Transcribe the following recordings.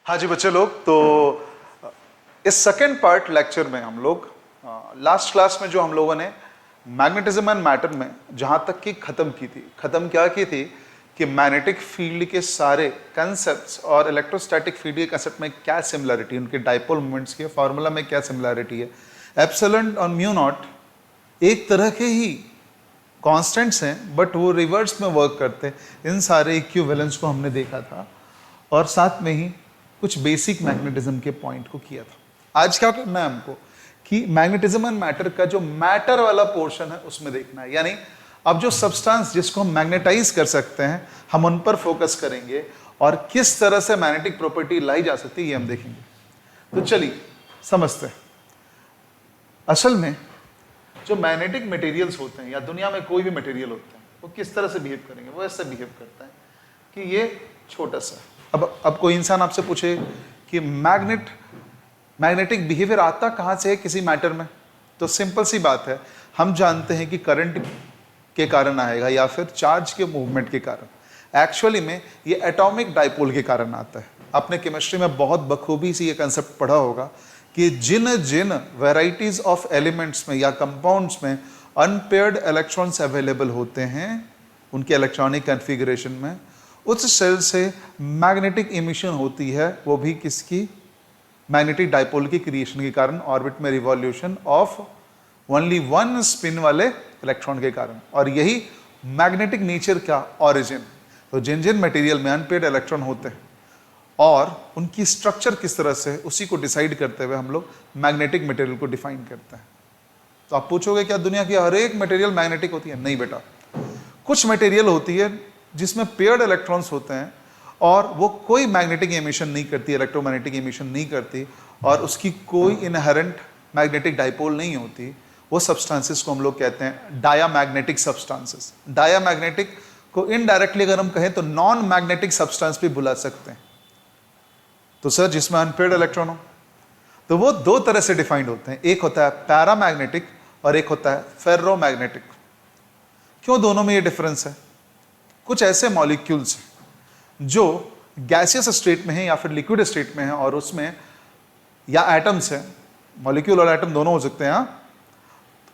हाँ जी बच्चे लोग, तो इस सेकेंड पार्ट लेक्चर में हम लोग लास्ट क्लास में जो हम लोगों ने मैग्नेटिज्म एंड मैटर में जहां तक की खत्म क्या की थी कि मैग्नेटिक फील्ड के सारे कंसेप्ट्स और इलेक्ट्रोस्टैटिक फील्ड के कंसेप्ट में क्या सिमिलरिटी, उनके डाइपोल मोमेंट्स के फॉर्मूला में क्या सिमिलरिटी है। एप्सिलॉन और म्यू नॉट एक तरह के ही कांस्टेंट्स हैं बट वो रिवर्स में वर्क करते हैं। इन सारे इक्विवेलेंस को हमने देखा था और साथ में ही कुछ बेसिक मैग्नेटिज्म के पॉइंट को किया था। आज क्या करना है हमको कि मैग्नेटिज्म एंड मैटर का जो मैटर वाला पोर्शन है उसमें देखना है, यानी अब जो सब्सटेंस जिसको हम मैग्नेटाइज कर सकते हैं हम उन पर फोकस करेंगे और किस तरह से मैग्नेटिक प्रॉपर्टी लाई जा सकती है ये हम देखेंगे। तो चलिए समझते हैं। असल में जो मैग्नेटिक मटेरियल्स होते हैं या दुनिया में कोई भी मटेरियल होते हैं वो किस तरह से बिहेव करेंगे, वो ऐसे बिहेव करता है कि ये छोटा सा। अब कोई इंसान आपसे पूछे कि मैग्नेटिक बिहेवियर आता कहाँ से है किसी मैटर में, तो सिंपल सी बात है, हम जानते हैं कि करंट के कारण आएगा या फिर चार्ज के मूवमेंट के कारण। एक्चुअली में ये एटॉमिक डाइपोल के कारण आता है। आपने केमिस्ट्री में बहुत बखूबी से ये कंसेप्ट पढ़ा होगा कि जिन जिन वेराइटीज ऑफ एलिमेंट्स में या कंपाउंड्स में अनपेयर्ड इलेक्ट्रॉन्स अवेलेबल होते हैं उनके इलेक्ट्रॉनिक कॉन्फ़िगरेशन में, उस सेल से मैग्नेटिक इमिशन होती है, वो भी किसकी, मैग्नेटिक डाइपोल की क्रिएशन के कारण, ऑर्बिट में revolution of only one spin वाले इलेक्ट्रॉन के कारण। और यही मैग्नेटिक नेचर का ओरिजिन। तो जिन जिन मटेरियल में अनपेयर्ड इलेक्ट्रॉन होते हैं और उनकी स्ट्रक्चर किस तरह से, उसी को डिसाइड करते हुए हम लोग मैग्नेटिक मटेरियल को डिफाइन करते हैं। तो आप पूछोगे क्या दुनिया की हर एक मटेरियल मैग्नेटिक होती है? नहीं बेटा, कुछ मटेरियल होती है जिसमें पेयर्ड इलेक्ट्रॉन्स होते हैं और वो कोई मैग्नेटिक एमिशन नहीं करती, इलेक्ट्रोमैग्नेटिक एमिशन नहीं करती और उसकी कोई इनहेरेंट मैग्नेटिक डाइपोल नहीं होती। वो सब्सटेंसेस को हम लोग कहते हैं डायामैग्नेटिक सब्सटेंसेस। डायामैग्नेटिक को इनडायरेक्टली अगर हम कहें तो नॉन मैग्नेटिक सब्सटेंस भी बुला सकते हैं। तो सर जिसमें अनपेयर्ड इलेक्ट्रॉन हो, तो वो दो तरह से डिफाइंड होते हैं, एक होता है पैरामैग्नेटिक और एक होता है फेरोमैग्नेटिक। क्यों दोनों में ये डिफरेंस है? कुछ ऐसे मॉलिक्यूल्स जो गैसियस स्टेट में है या फिर लिक्विड स्टेट में है और उसमें या एटम्स है, मॉलिक्यूल और एटम दोनों हो सकते हैं हाँ,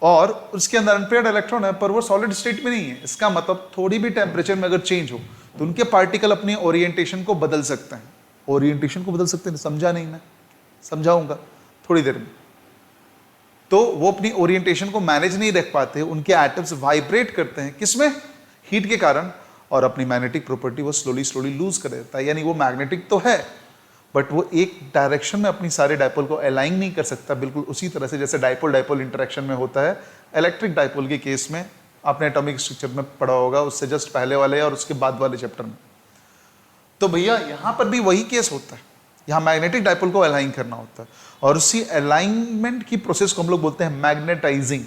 और उसके अंदर अनपेयर्ड इलेक्ट्रॉन है पर वो सॉलिड स्टेट में नहीं है। इसका मतलब थोड़ी भी टेम्परेचर में अगर चेंज हो तो उनके पार्टिकल अपनी ओरिएंटेशन को बदल सकते हैं। ओरिएंटेशन को बदल सकते हैं, समझा नहीं? मैं समझाऊंगा थोड़ी देर में। तो वो अपनी ओरिएंटेशन को मैनेज नहीं रख पाते, उनके एटम्स वाइब्रेट करते हैं, किसमें, हीट के कारण, और अपनी मैग्नेटिक प्रॉपर्टी वो स्लोली लूज कर देता है। यानी वो मैग्नेटिक तो है बट वो एक डायरेक्शन में अपनी सारे डाइपोल को अलाइन नहीं कर सकता, बिल्कुल उसी तरह से जैसे डाइपोल डाइपोल इंटरेक्शन में होता है इलेक्ट्रिक डाइपोल के केस में। आपने एटॉमिक स्ट्रक्चर में पढ़ा होगा, उससे जस्ट पहले वाले और उसके बाद वाले चैप्टर में। तो भैया यहाँ पर भी वही केस होता है, यहाँ मैग्नेटिक डाइपोल को अलाइन करना होता है और उसी अलाइनमेंट की प्रोसेस को हम लोग बोलते हैं मैग्नेटाइजिंग।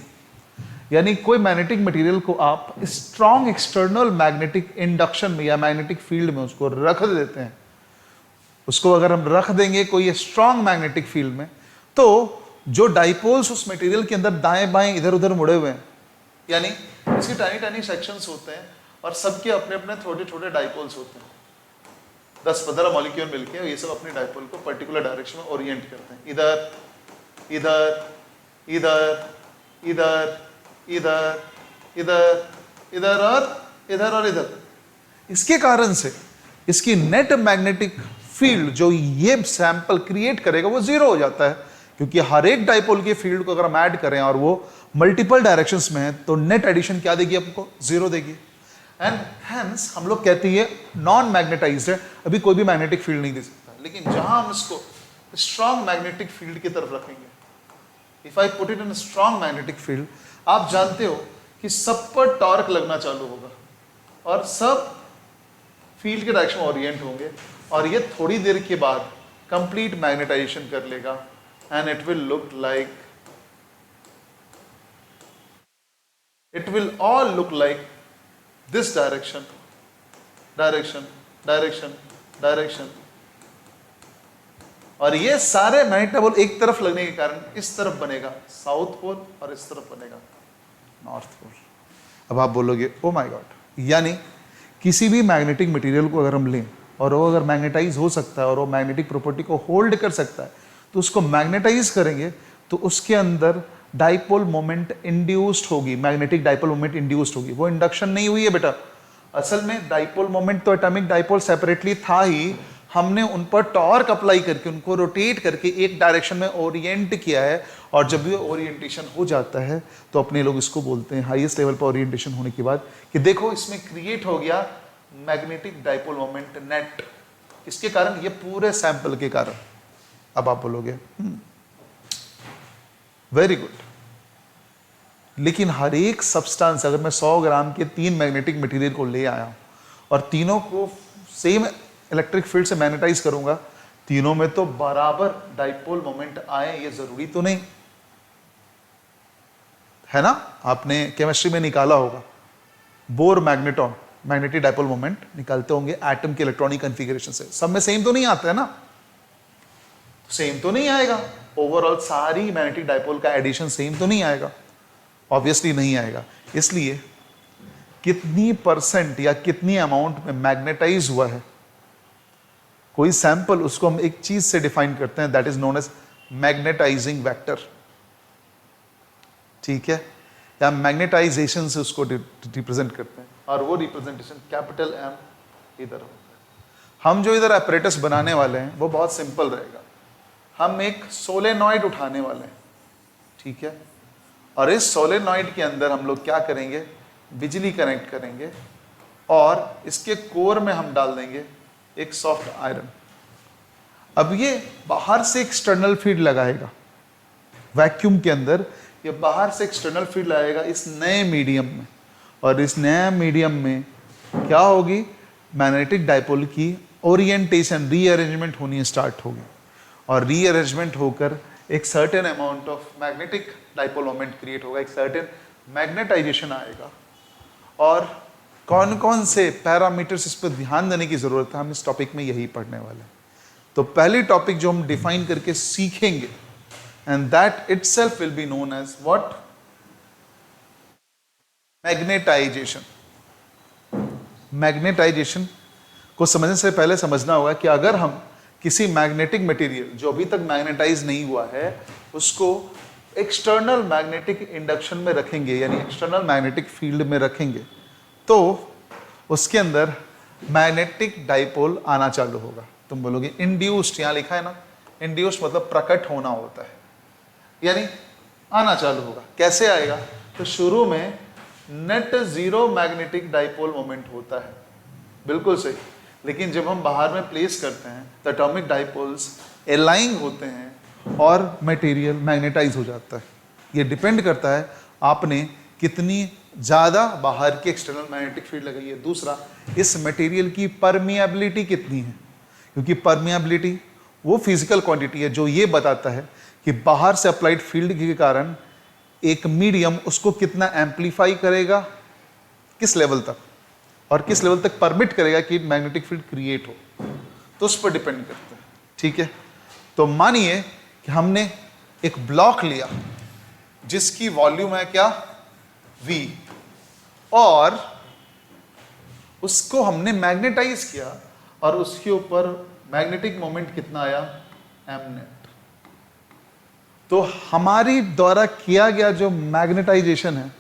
यानी कोई मैग्नेटिक मटेरियल को आप स्ट्रॉन्ग एक्सटर्नल मैग्नेटिक इंडक्शन में या मैग्नेटिक फील्ड में उसको रख देते हैं। उसको अगर हम रख देंगे कोई स्ट्रॉन्ग मैग्नेटिक फील्ड में, तो जो डाइपोल्स उस मटेरियल के अंदर दाएं बाएं इधर उधर मुड़े हुए हैं, यानी इसके टाइनी टाइनी सेक्शंस होते हैं और सबके अपने अपने छोटे छोटे डाइपोल्स होते हैं। 10-15 मॉलिक्यूल मिलके ये सब अपने डाइपोल को पर्टिकुलर डायरेक्शन में ओरिएंट करते हैं, इधर इधर इधर इधर इधर इधर इधर और इधर। इसके कारण से इसकी नेट मैग्नेटिक फील्ड जो ये सैंपल क्रिएट करेगा वो जीरो हो जाता है, क्योंकि हर एक डाइपोल के फील्ड को अगर हम ऐड करें और वो मल्टीपल डायरेक्शंस में है तो नेट एडिशन क्या देगी आपको, जीरो देगी। एंड हेंस हम लोग कहते हैं नॉन मैग्नेटाइज्ड है, अभी कोई भी मैग्नेटिक फील्ड नहीं दे सकता। लेकिन जहां हम इसको स्ट्रॉन्ग मैग्नेटिक फील्ड की तरफ रखेंगे, if I put it in strong magnetic field, आप जानते हो कि सब पर टॉर्क लगना चालू होगा और सब फील्ड के डायरेक्शन में ओरिएंट होंगे और ये थोड़ी देर के बाद कंप्लीट मैग्नेटाइजेशन कर लेगा and it will look like, it will all look like this direction direction direction direction. और ये सारे मैग्नेटिक डाइपोल एक तरफ लगने के कारण इस तरफ बनेगा साउथ पोल और इस तरफ बनेगा नॉर्थ पोल। अब आप बोलोगे ओ माय गॉड, यानी किसी भी मैग्नेटिक मटेरियल को अगर हम लें और वो अगर मैग्नेटाइज हो सकता है और वो मैग्नेटिक प्रॉपर्टी को होल्ड कर सकता है, तो उसको मैग्नेटाइज करेंगे तो उसके अंदर डाइपोल मोमेंट इंड्यूस्ड होगी, मैग्नेटिक डाइपोल मोमेंट इंड्यूस्ड होगी। वो इंडक्शन नहीं हुई है बेटा, असल में डाइपोल मोमेंट तो एटॉमिक डाइपोल सेपरेटली था ही, हमने उन पर टॉर्क अप्लाई करके उनको रोटेट करके एक डायरेक्शन में ओरिएंट किया है, और जब भी ओरिएंटेशन हो जाता है तो अपने लोग इसको बोलते हैं हाईएस्ट लेवल पर ओरिएंटेशन होने के बाद कि देखो इसमें क्रिएट हो गया मैग्नेटिक डाइपोल मोमेंट नेट। इसके कारण, ये पूरे सैंपल के कारण। अब आप बोलोगे वेरी गुड, लेकिन हर एक सब्सटेंस, अगर मैं 100 ग्राम के 3 मैग्नेटिक मटेरियल को ले आया और तीनों को सेम इलेक्ट्रिक फील्ड से मैग्नेटाइज करूंगा, तीनों में तो बराबर डाइपोल मोमेंट आए, ये जरूरी तो नहीं है ना। आपने केमिस्ट्री में निकाला होगा, bore magneton magnetic dipole moment निकालते होंगे एटम के इलेक्ट्रॉनिक कॉन्फ़िगरेशन से, सब में सेम तो नहीं आता है ना, सेम तो नहीं आएगा। ओवरऑल सारी मैग्नेटिक डाइपोल का एडिशन सेम तो नहीं आएगा, ऑब्वियसली नहीं आएगा। इसलिए कितनी परसेंट या कितनी अमाउंट में मैग्नेटाइज हुआ है कोई सैंपल, उसको हम एक चीज से डिफाइन करते हैं, that is known as magnetizing vector, ठीक है, या मैग्नेटाइजेशन से उसको रिप्रेजेंट करते हैं, और वो रिप्रेजेंटेशन कैपिटल एम इधर होता है। हम जो इधर apparatus बनाने वाले हैं वो बहुत सिंपल रहेगा। हम एक सोलेनॉइड उठाने वाले हैं, ठीक है, और इस सोलेनॉइड के अंदर हम लोग क्या करेंगे, बिजली कनेक्ट करेंगे, और इसके कोर में हम डाल देंगे एक सॉफ्ट आयरन। अब ये बाहर से एक्सटर्नल फील्ड लगाएगा, वैक्यूम के अंदर ये बाहर से एक्सटर्नल फील्ड लगाएगा इस नए मीडियम में, और इस नए मीडियम में क्या होगी, मैग्नेटिक डाइपोल की ओरिएंटेशन, रीअरेंजमेंट होनी स्टार्ट होगी, और रीअरेंजमेंट होकर एक certain amount of magnetic dipole moment create होगा, एक सर्टेन मैग्नेटाइजेशन आएगा। और कौन कौन से पैरामीटर्स इस पर ध्यान देने की जरूरत है, हम इस टॉपिक में यही पढ़ने वाले हैं। तो पहली टॉपिक जो हम डिफाइन करके सीखेंगे, and that itself will be known as what, magnetization. Magnetization को समझने से पहले समझना होगा कि अगर हम किसी मैग्नेटिक मटेरियल जो अभी तक मैग्नेटाइज नहीं हुआ है उसको एक्सटर्नल मैग्नेटिक इंडक्शन में रखेंगे, यानी एक्सटर्नल मैग्नेटिक फील्ड में रखेंगे, तो उसके अंदर मैग्नेटिक डाइपोल आना चालू होगा। तुम बोलोगे इंड्यूस्ड, यहां लिखा है ना, इंड्यूस्ड मतलब प्रकट होना होता है, यानी आना चालू होगा। कैसे आएगा, तो शुरू में net zero magnetic dipole moment होता है, बिल्कुल सही, लेकिन जब हम बाहर में प्लेस करते हैं तो एटॉमिक डाइपोल्स अलाइन होते हैं और मटेरियल मैग्नेटाइज हो जाता है। ये डिपेंड करता है आपने कितनी ज़्यादा बाहर की एक्सटर्नल मैग्नेटिक फील्ड लगाई है। दूसरा, इस मटेरियल की परमिएबिलिटी कितनी है, क्योंकि परमिएबिलिटी वो फिजिकल क्वांटिटी है जो ये बताता है कि बाहर से अप्लाइड फील्ड के कारण एक मीडियम उसको कितना एम्पलीफाई करेगा, किस लेवल तक, और किस लेवल तक परमिट करेगा कि मैग्नेटिक फील्ड क्रिएट हो, तो उस पर डिपेंड करता है, ठीक है। तो मानिए कि हमने एक ब्लॉक लिया जिसकी वॉल्यूम है क्या, V, और उसको हमने मैग्नेटाइज किया और उसके ऊपर मैग्नेटिक मोमेंट कितना आया, m नेट। तो हमारी द्वारा किया गया जो मैग्नेटाइजेशन है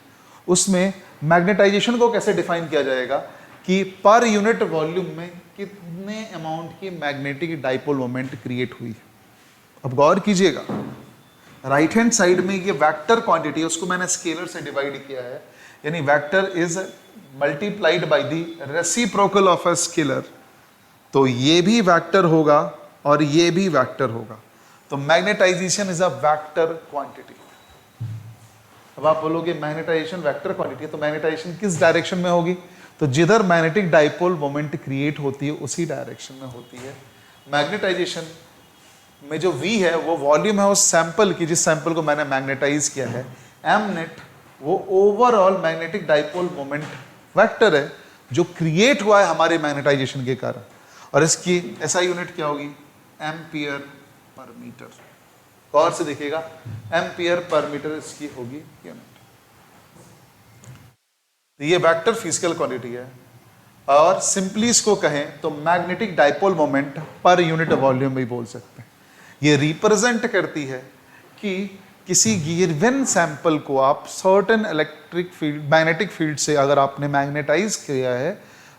उसमें मैग्नेटाइजेशन को कैसे डिफाइन किया जाएगा कि पर यूनिट वॉल्यूम में कितने अमाउंट की मैग्नेटिक डाइपोल मोमेंट क्रिएट हुई। अब गौर कीजिएगा, राइट हैंड साइड में ये वेक्टर क्वांटिटी है, उसको मैंने स्केलर से डिवाइड किया है, यानी vector is multiplied by the reciprocal of a scalar, तो ये भी वेक्टर होगा और ये भी वेक्टर होगा। तो magnetization is a vector quantity. अब आप बोलोगे मैग्नेटाइजेशन वेक्टर क्वांटिटी है, तो मैग्नेटाइजेशन किस डायरेक्शन में होगी, तो जिधर मैग्नेटिक डाइपोल मोमेंट क्रिएट होती है उसी डायरेक्शन में होती है। मैग्नेटाइजेशन में जो V है वो वॉल्यूम है उस सैंपल की, जिस सैंपल को मैंने मैग्नेटाइज किया है। m नेट वो overall magnetic dipole moment vector है जो क्रिएट हुआ है हमारे मैग्नेटाइजेशन के कारण, और इसकी SI यूनिट क्या होगी, एम्पियर पर मीटर। गौर से देखिएगा, एम्पियर पर मीटर इसकी होगी यूनिट। ये वेक्टर फिजिकल क्वांटिटी है। और सिंपली इसको कहें तो magnetic dipole moment per unit volume भी बोल सकते हैं। ये रिप्रेजेंट करती है कि किसी गिवन सैंपल को आप certain electric field magnetic field से अगर आपने मैग्नेटाइज किया है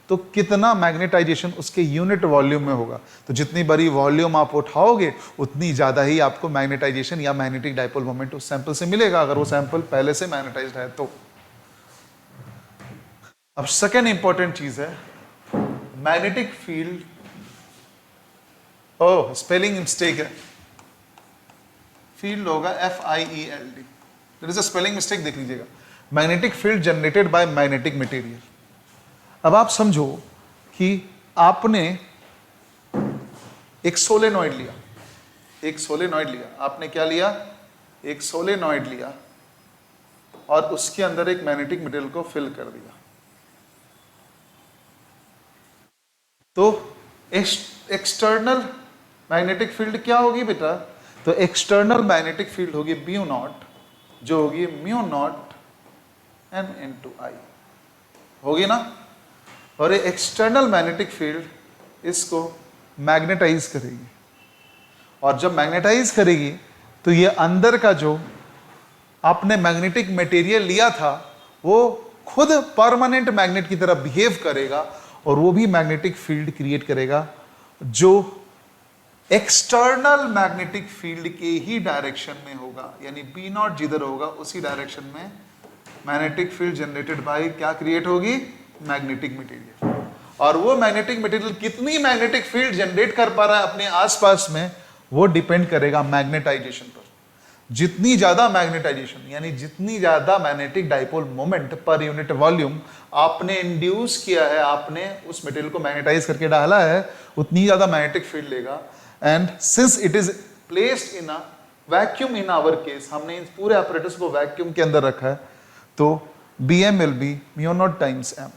तो कितना मैग्नेटाइजेशन उसके यूनिट वॉल्यूम में होगा। तो जितनी बड़ी वॉल्यूम आप उठाओगे उतनी ज़्यादा ही आपको मैग्नेटाइजेशन या मैग्नेटिक डाइपोल मोमेंट उस सैंपल से मिलेगा, अगर वो सैंपल पहले से मैग्नेटाइज्ड है तो। अब सेकेंड इंपॉर्टेंट चीज है magnetic field. Oh, spelling mistake है, फील्ड होगा FIELD, there is a spelling mistake, देख लीजिएगा। Magnetic field generated by magnetic material. अब आप समझो कि आपने एक सोलेनॉइड लिया, आपने क्या लिया, एक सोलेनॉइड लिया और उसके अंदर एक मैग्नेटिक मटेरियल को फिल कर दिया। तो एक्सटर्नल मैग्नेटिक फील्ड क्या होगी बेटा, तो एक्सटर्नल मैग्नेटिक फील्ड होगी म्यू नॉट, जो होगी म्यू नॉट N/I, होगी ना। और ये एक्सटर्नल मैग्नेटिक फील्ड इसको मैग्नेटाइज करेगी, और जब मैग्नेटाइज करेगी तो ये अंदर का जो आपने मैग्नेटिक मटेरियल लिया था वो खुद परमानेंट मैग्नेट की तरह बिहेव करेगा और वो भी मैग्नेटिक फील्ड क्रिएट करेगा जो एक्सटर्नल मैग्नेटिक फील्ड के ही डायरेक्शन में होगा, यानी B नॉट जिधर होगा उसी डायरेक्शन में मैग्नेटिक फील्ड जनरेटेड बाय क्या क्रिएट होगी, मैग्नेटिक मटेरियल। और वो मैग्नेटिक मटेरियल कितनी मैग्नेटिक फील्ड जनरेट कर पा रहा है अपने आसपास में, वो डिपेंड करेगा मैग्नेटाइजेशन पर। जितनी ज्यादा मैग्नेटाइजेशन यानी जितनी ज्यादा magnetic dipole moment per unit volume आपने इंड्यूस किया है, आपने उस मटेरियल को मैग्नेटाइज करके डाला है, उतनी ज्यादा मैग्नेटिक फील्ड लेगा। And since it is placed in a vacuum, in our case हमने इस पूरे apparatus को वैक्यूम के अंदर रखा है, तो Bm will be mu naught times m।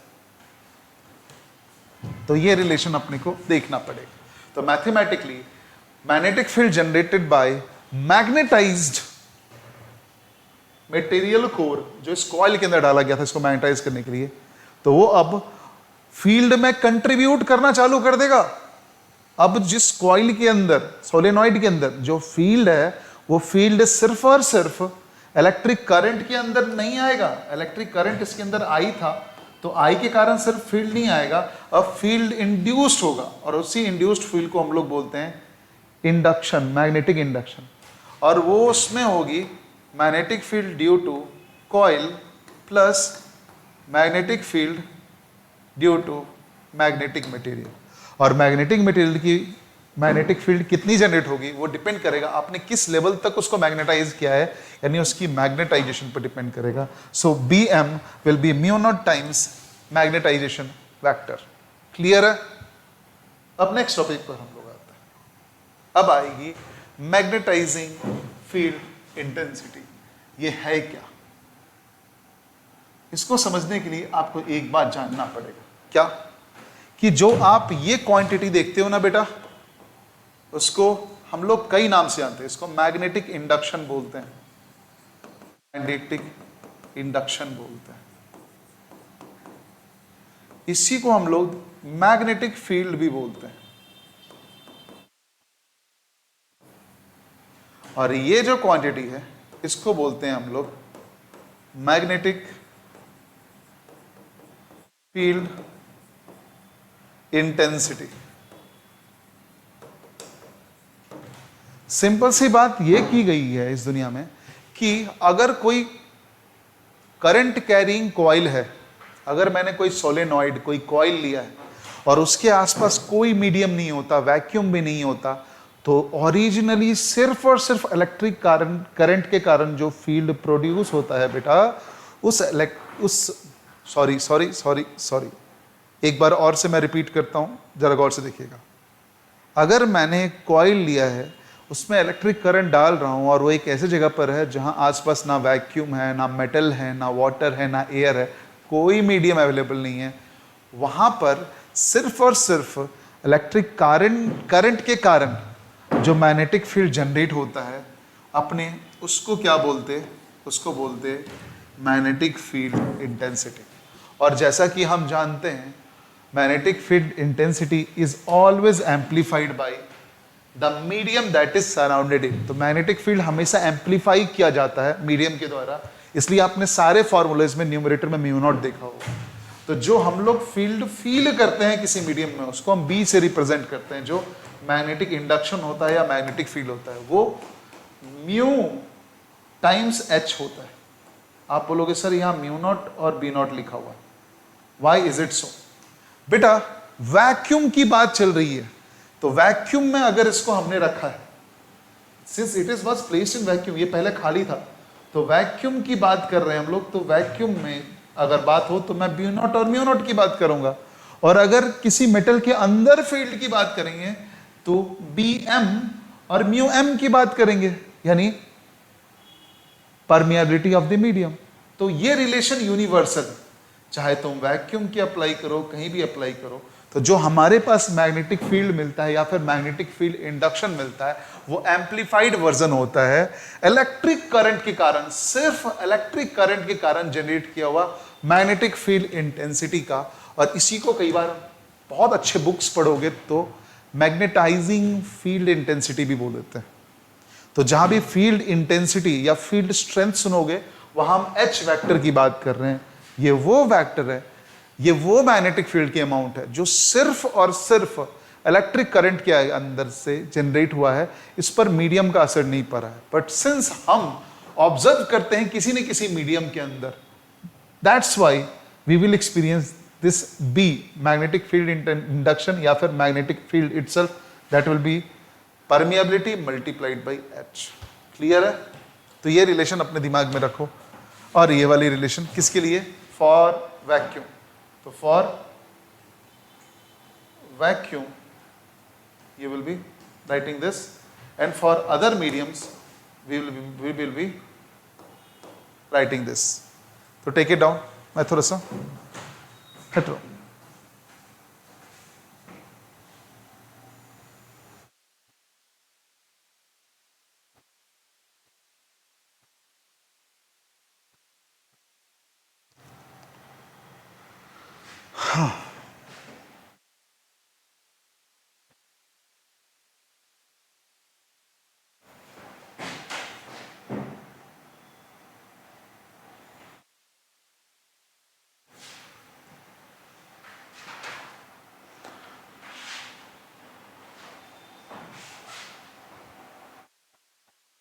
तो ये रिलेशन अपने को देखना पड़ेगा। तो mathematically magnetic field generated bye magnetised material core, जो इस कॉइल के अंदर डाला गया था इसको मैग्नेटाइज करने के लिए, तो वो अब फील्ड में कंट्रीब्यूट करना चालू कर देगा। अब जिस कॉइल के अंदर, सोलेनॉइड के अंदर जो फील्ड है, वो फील्ड सिर्फ और सिर्फ इलेक्ट्रिक करंट के अंदर नहीं आएगा। इलेक्ट्रिक करंट इसके अंदर आई था, तो आई के कारण सिर्फ फील्ड नहीं आएगा, अब फील्ड इंड्यूस्ड होगा, और उसी इंड्यूस्ड फील्ड को हम लोग बोलते हैं इंडक्शन, मैग्नेटिक इंडक्शन। और वो उसमें होगी magnetic field due to coil plus magnetic field due to magnetic material. और मैग्नेटिक मटेरियल की मैग्नेटिक फील्ड कितनी जनरेट होगी वो डिपेंड करेगा आपने किस लेवल तक उसको मैग्नेटाइज किया है, यानी उसकी मैग्नेटाइजेशन पर डिपेंड करेगा। So Bm will be mu naught times magnetization vector. Clear है? अब नेक्स्ट टॉपिक पर हम लोग आते हैं। अब आएगी मैग्नेटाइजिंग फील्ड इंटेंसिटी। ये है क्या? इसको समझने के लिए आपको एक बात जानना पड़ेगा, क्या कि जो आप ये क्वांटिटी देखते हो ना बेटा, उसको हम लोग कई नाम से जानते हैं। इसको मैग्नेटिक इंडक्शन बोलते हैं, मैग्नेटिक इंडक्शन बोलते हैं। इसी को हम लोग मैग्नेटिक फील्ड भी बोलते हैं। और ये जो क्वांटिटी है इसको बोलते हैं हम लोग मैग्नेटिक फील्ड इंटेंसिटी। सिंपल सी बात ये की गई है इस दुनिया में कि अगर कोई करंट कैरिंग कॉइल है, अगर मैंने कोई सोलेनॉइड, कोई कॉइल लिया है और उसके आसपास कोई मीडियम नहीं होता, वैक्यूम भी नहीं होता, तो ओरिजिनली सिर्फ और सिर्फ इलेक्ट्रिक करंट के कारण जो फील्ड प्रोड्यूस होता है बेटा, सॉरी एक बार और से मैं रिपीट करता हूं, जरा गौर से देखिएगा। अगर मैंने कॉइल लिया है, उसमें इलेक्ट्रिक करंट डाल रहा हूं और वो एक ऐसी जगह पर है जहां आसपास ना वैक्यूम है, ना मेटल है, ना वाटर है, ना एयर है, कोई मीडियम अवेलेबल नहीं है, वहां पर सिर्फ और सिर्फ इलेक्ट्रिक करंट के कारण जो मैग्नेटिक फील्ड जनरेट होता है, अपने उसको क्या बोलते, उसको बोलते मैग्नेटिक फील्ड इंटेंसिटी। और जैसा कि हम जानते हैं magnetic field intensity is always amplified by the medium that is surrounded in. तो मैग्नेटिक फील्ड हमेशा एम्पलीफाई किया जाता है मीडियम के द्वारा, इसलिए आपने सारे फॉर्मूलेज में न्यूमरेटर में म्यू नॉट देखा होगा। तो जो हम लोग फील्ड फील करते हैं किसी मीडियम में, उसको हम बी से रिप्रेजेंट करते हैं। जो मैग्नेटिक इंडक्शन होता है या मैग्नेटिक फील्ड होता है वो म्यू टाइम्स एच होता है। आप बोलोगे सर यहाँ म्यू नॉट और बी नॉट लिखा हुआ है, वाई इज इट सो? बेटा वैक्यूम की बात चल रही है, तो वैक्यूम में अगर इसको हमने रखा है, since it is was placed in vacuum, ये पहले खाली था, तो वैक्यूम की बात कर रहे हैं हम लोग, तो वैक्यूम में अगर बात हो तो मैं बी नॉट और म्यू नॉट की बात करूंगा। और अगर किसी मेटल के अंदर फील्ड की बात करेंगे तो बी एम और म्यू एम की बात करेंगे, यानी परमिएबिलिटी ऑफ द मीडियम। तो ये रिलेशन यूनिवर्सल है, चाहे तुम वैक्यूम की अप्लाई करो, कहीं भी अप्लाई करो। तो जो हमारे पास मैग्नेटिक फील्ड मिलता है या फिर मैग्नेटिक फील्ड इंडक्शन मिलता है, वो एम्पलीफाइड वर्जन होता है इलेक्ट्रिक करंट के कारण, सिर्फ इलेक्ट्रिक करंट के कारण जनरेट किया हुआ मैग्नेटिक फील्ड इंटेंसिटी का। और इसी को कई बार बहुत अच्छे बुक्स पढ़ोगे तो मैग्नेटाइजिंग फील्ड इंटेंसिटी भी बोल देते हैं। तो जहां भी फील्ड इंटेंसिटी या फील्ड स्ट्रेंथ सुनोगे, वहां हम एच वेक्टर की बात कर रहे हैं। ये वो वेक्टर है, ये वो मैग्नेटिक फील्ड की अमाउंट है जो सिर्फ और सिर्फ इलेक्ट्रिक करंट के अंदर से जनरेट हुआ है, इस पर मीडियम का असर नहीं पड़ा है। बट सिंस हम ऑब्जर्व करते हैं किसी न किसी मीडियम के अंदर, that's why we will experience this B magnetic field induction या फिर magnetic field itself, that will be permeability multiplied by H. Clear है? तो ये रिलेशन अपने दिमाग में रखो। और ये वाली रिलेशन किसके लिए? For vacuum. तो for vacuum you will be writing this, and for other mediums we will be writing this. तो take it down, मैं थोड़ा सा हट रहा हूं।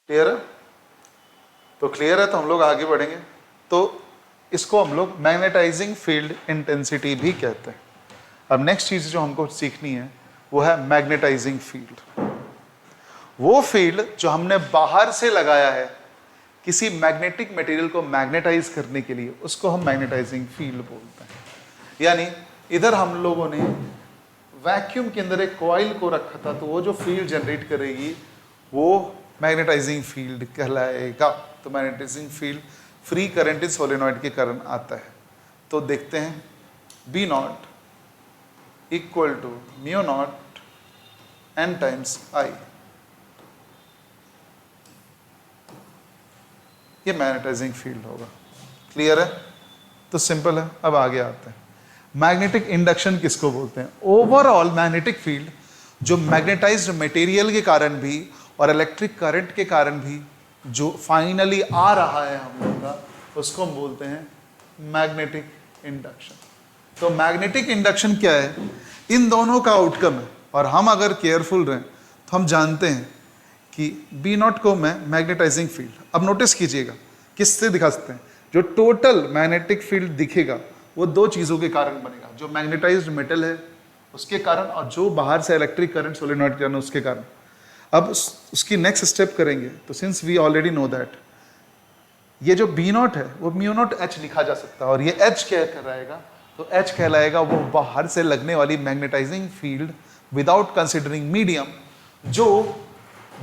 क्लियर है? तो क्लियर है, तो हम लोग आगे बढ़ेंगे। तो इसको हम लोग मैग्नेटाइजिंग फील्ड इंटेंसिटी भी कहते हैं। अब नेक्स्ट चीज जो हमको सीखनी है वो है मैग्नेटाइजिंग फील्ड। वो फील्ड जो हमने बाहर से लगाया है किसी मैग्नेटिक मटेरियल को मैग्नेटाइज करने के लिए, उसको हम मैग्नेटाइजिंग फील्ड बोलते हैं। यानी इधर हम लोगों ने वैक्यूम के अंदर एक कॉइल को रखा था, तो वो जो फील्ड जनरेट करेगी वो मैग्नेटाइजिंग फील्ड कहलाएगा। तो magnetizing field free current in solenoid के कारण आता है। तो देखते हैं, B naught equal to mu naught n times I, ये मैग्नेटाइजिंग फील्ड होगा। क्लियर है? तो सिंपल है। अब आगे आते हैं, मैग्नेटिक इंडक्शन किसको बोलते हैं? ओवरऑल मैग्नेटिक फील्ड जो मैग्नेटाइज्ड मटेरियल के कारण भी और इलेक्ट्रिक करंट के कारण भी जो फाइनली आ रहा है हम लोग का, उसको हम बोलते हैं मैग्नेटिक इंडक्शन। तो मैग्नेटिक इंडक्शन क्या है? इन दोनों का आउटकम है। और हम अगर केयरफुल रहें तो हम जानते हैं कि बी नॉट को मैं मैग्नेटाइजिंग फील्ड, अब नोटिस कीजिएगा किससे दिखा सकते हैं? जो टोटल मैग्नेटिक फील्ड दिखेगा वो दो चीज़ों के कारण बनेगा, जो मैग्नेटाइज्ड मेटल है उसके कारण और जो बाहर से इलेक्ट्रिक करंट सोलेनॉइड के कारण उसके कारण। अब उसकी नेक्स्ट स्टेप करेंगे, तो since we already know that ये जो बी नॉट है वो म्यू नॉट एच लिखा जा सकता है, और ये एच क्या कहलाएगा? तो एच कहलाएगा वो बाहर से लगने वाली magnetizing field without considering medium, जो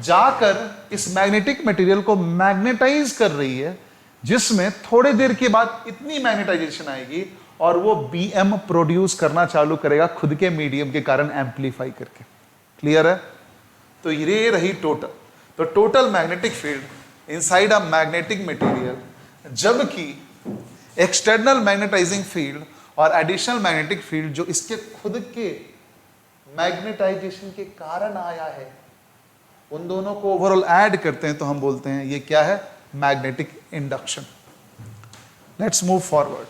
जाकर इस मैग्नेटिक मटेरियल को मैग्नेटाइज कर रही है, जिसमें थोड़ी देर के बाद इतनी मैग्नेटाइजेशन आएगी और वो बीएम प्रोड्यूस करना चालू करेगा खुद के मीडियम के कारण एम्पलीफाई करके। क्लियर है? तो ये रही टोटल। तो total magnetic field inside a magnetic material, जबकि एक्सटर्नल मैग्नेटाइजिंग फील्ड और एडिशनल मैग्नेटिक फील्ड जो इसके खुद के मैग्नेटाइजेशन के कारण आया है, उन दोनों को ओवरऑल ऐड करते हैं तो हम बोलते हैं ये क्या है, magnetic induction. Let's move forward.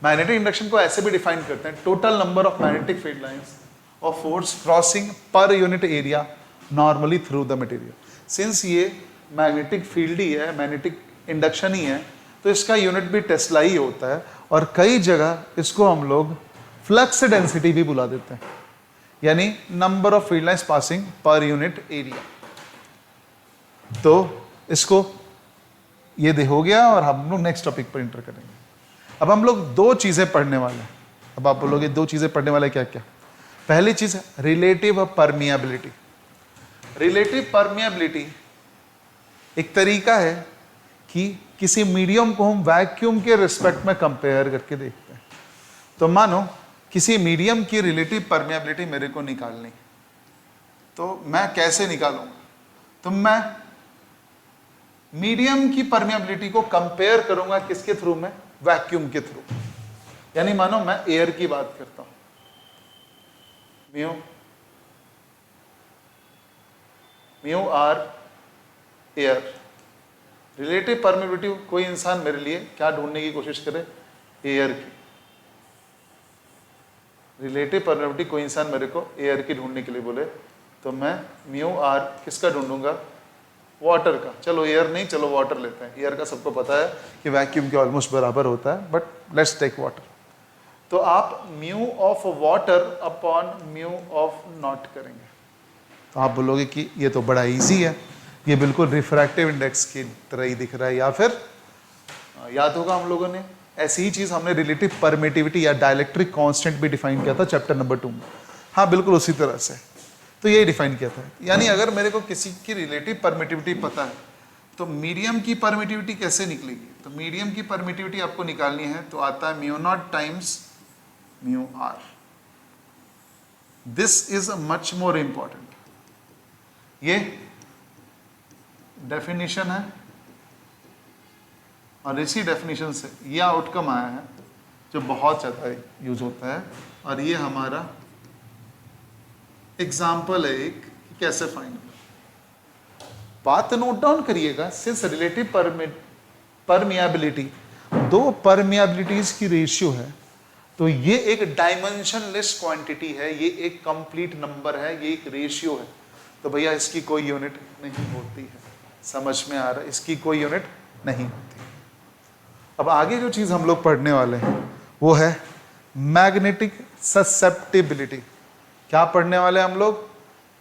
Magnetic induction को ऐसे भी डिफाइन करते हैं, total number of magnetic field lines or force crossing per unit area normally through the material. Since ये मैग्नेटिक फील्ड ही है, मैग्नेटिक इंडक्शन ही है, तो इसका यूनिट भी टेस्ला ही होता है, और कई जगह इसको हम लोग फ्लक्स डेंसिटी भी बुला देते हैं, यानी number of field lines passing पर यूनिट एरिया। तो इसको ये दे हो गया, और हम लोग नेक्स्ट टॉपिक पर इंटर करेंगे। अब हम लोग दो चीजें पढ़ने वाले हैं। अब आप बोलोगे दो चीजें पढ़ने वाले क्या क्या? पहली चीज रिलेटिव परमिएबिलिटी। रिलेटिव परमिएबिलिटी एक तरीका है कि किसी मीडियम को हम वैक्यूम के रिस्पेक्ट में कंपेयर करके देखते हैं। तो मानो किसी मीडियम की रिलेटिव परमिएबिलिटी मेरे को निकालनी, तो मैं कैसे निकालूंगा? तो मैं मीडियम की परमिएबिलिटी को कंपेयर करूंगा किसके थ्रू में? वैक्यूम के थ्रू। यानी मानो मैं एयर की बात करता हूं, mu r air. Relative permeability कोई इंसान मेरे लिए क्या ढूंढने की कोशिश करे? एयर की। रिलेटिव परमिएबिलिटी कोई इंसान मेरे को एयर की ढूंढने के लिए बोले, तो मैं म्यू आर किसका ढूंढूंगा? वाटर का। चलो एयर नहीं, चलो वाटर लेते हैं। एयर का सबको पता है कि वैक्यूम के ऑलमोस्ट बराबर होता है, बट लेट्स टेक वाटर। तो आप mu of water upon mu of naught करेंगे, तो आप बोलोगे कि ये तो बड़ा इजी है, ये बिल्कुल रिफ्रैक्टिव इंडेक्स की तरह ही दिख रहा है। या फिर याद होगा हम लोगों ने ऐसी ही चीज हमने रिलेटिव परमिटिविटी या डाइलेक्ट्रिक कांस्टेंट भी डिफाइन किया था चैप्टर नंबर 2 में। हाँ बिल्कुल उसी तरह से, तो यही डिफाइन किया था। यानी अगर मेरे को किसी की रिलेटिव परमिटिविटी पता है, तो मीडियम की परमिटिविटी कैसे निकलेगी? तो मीडियम की परमिटिविटी आपको निकालनी है, तो आता है mu naught times mu r. This is much more important. ये डेफिनेशन है, और इसी डेफिनेशन से ये आउटकम आया है जो बहुत ज़्यादा यूज होता है, और ये हमारा एग्जाम्पल है एक कि कैसे फाइंड। बात नोट डाउन करिएगा, सिंस रिलेटिव परमिएबिलिटी दो परमिएबिलिटीज की रेशियो है, तो ये एक डायमेंशनलेस क्वांटिटी है, ये एक कंप्लीट नंबर है, ये एक रेशियो है। तो भैया इसकी कोई यूनिट नहीं होती है। समझ में आ रहा है? इसकी कोई यूनिट नहीं होती। अब आगे जो चीज हम लोग पढ़ने वाले हैं वो है मैग्नेटिक ससेप्टिबिलिटी। क्या पढ़ने वाले हैं हम लोग?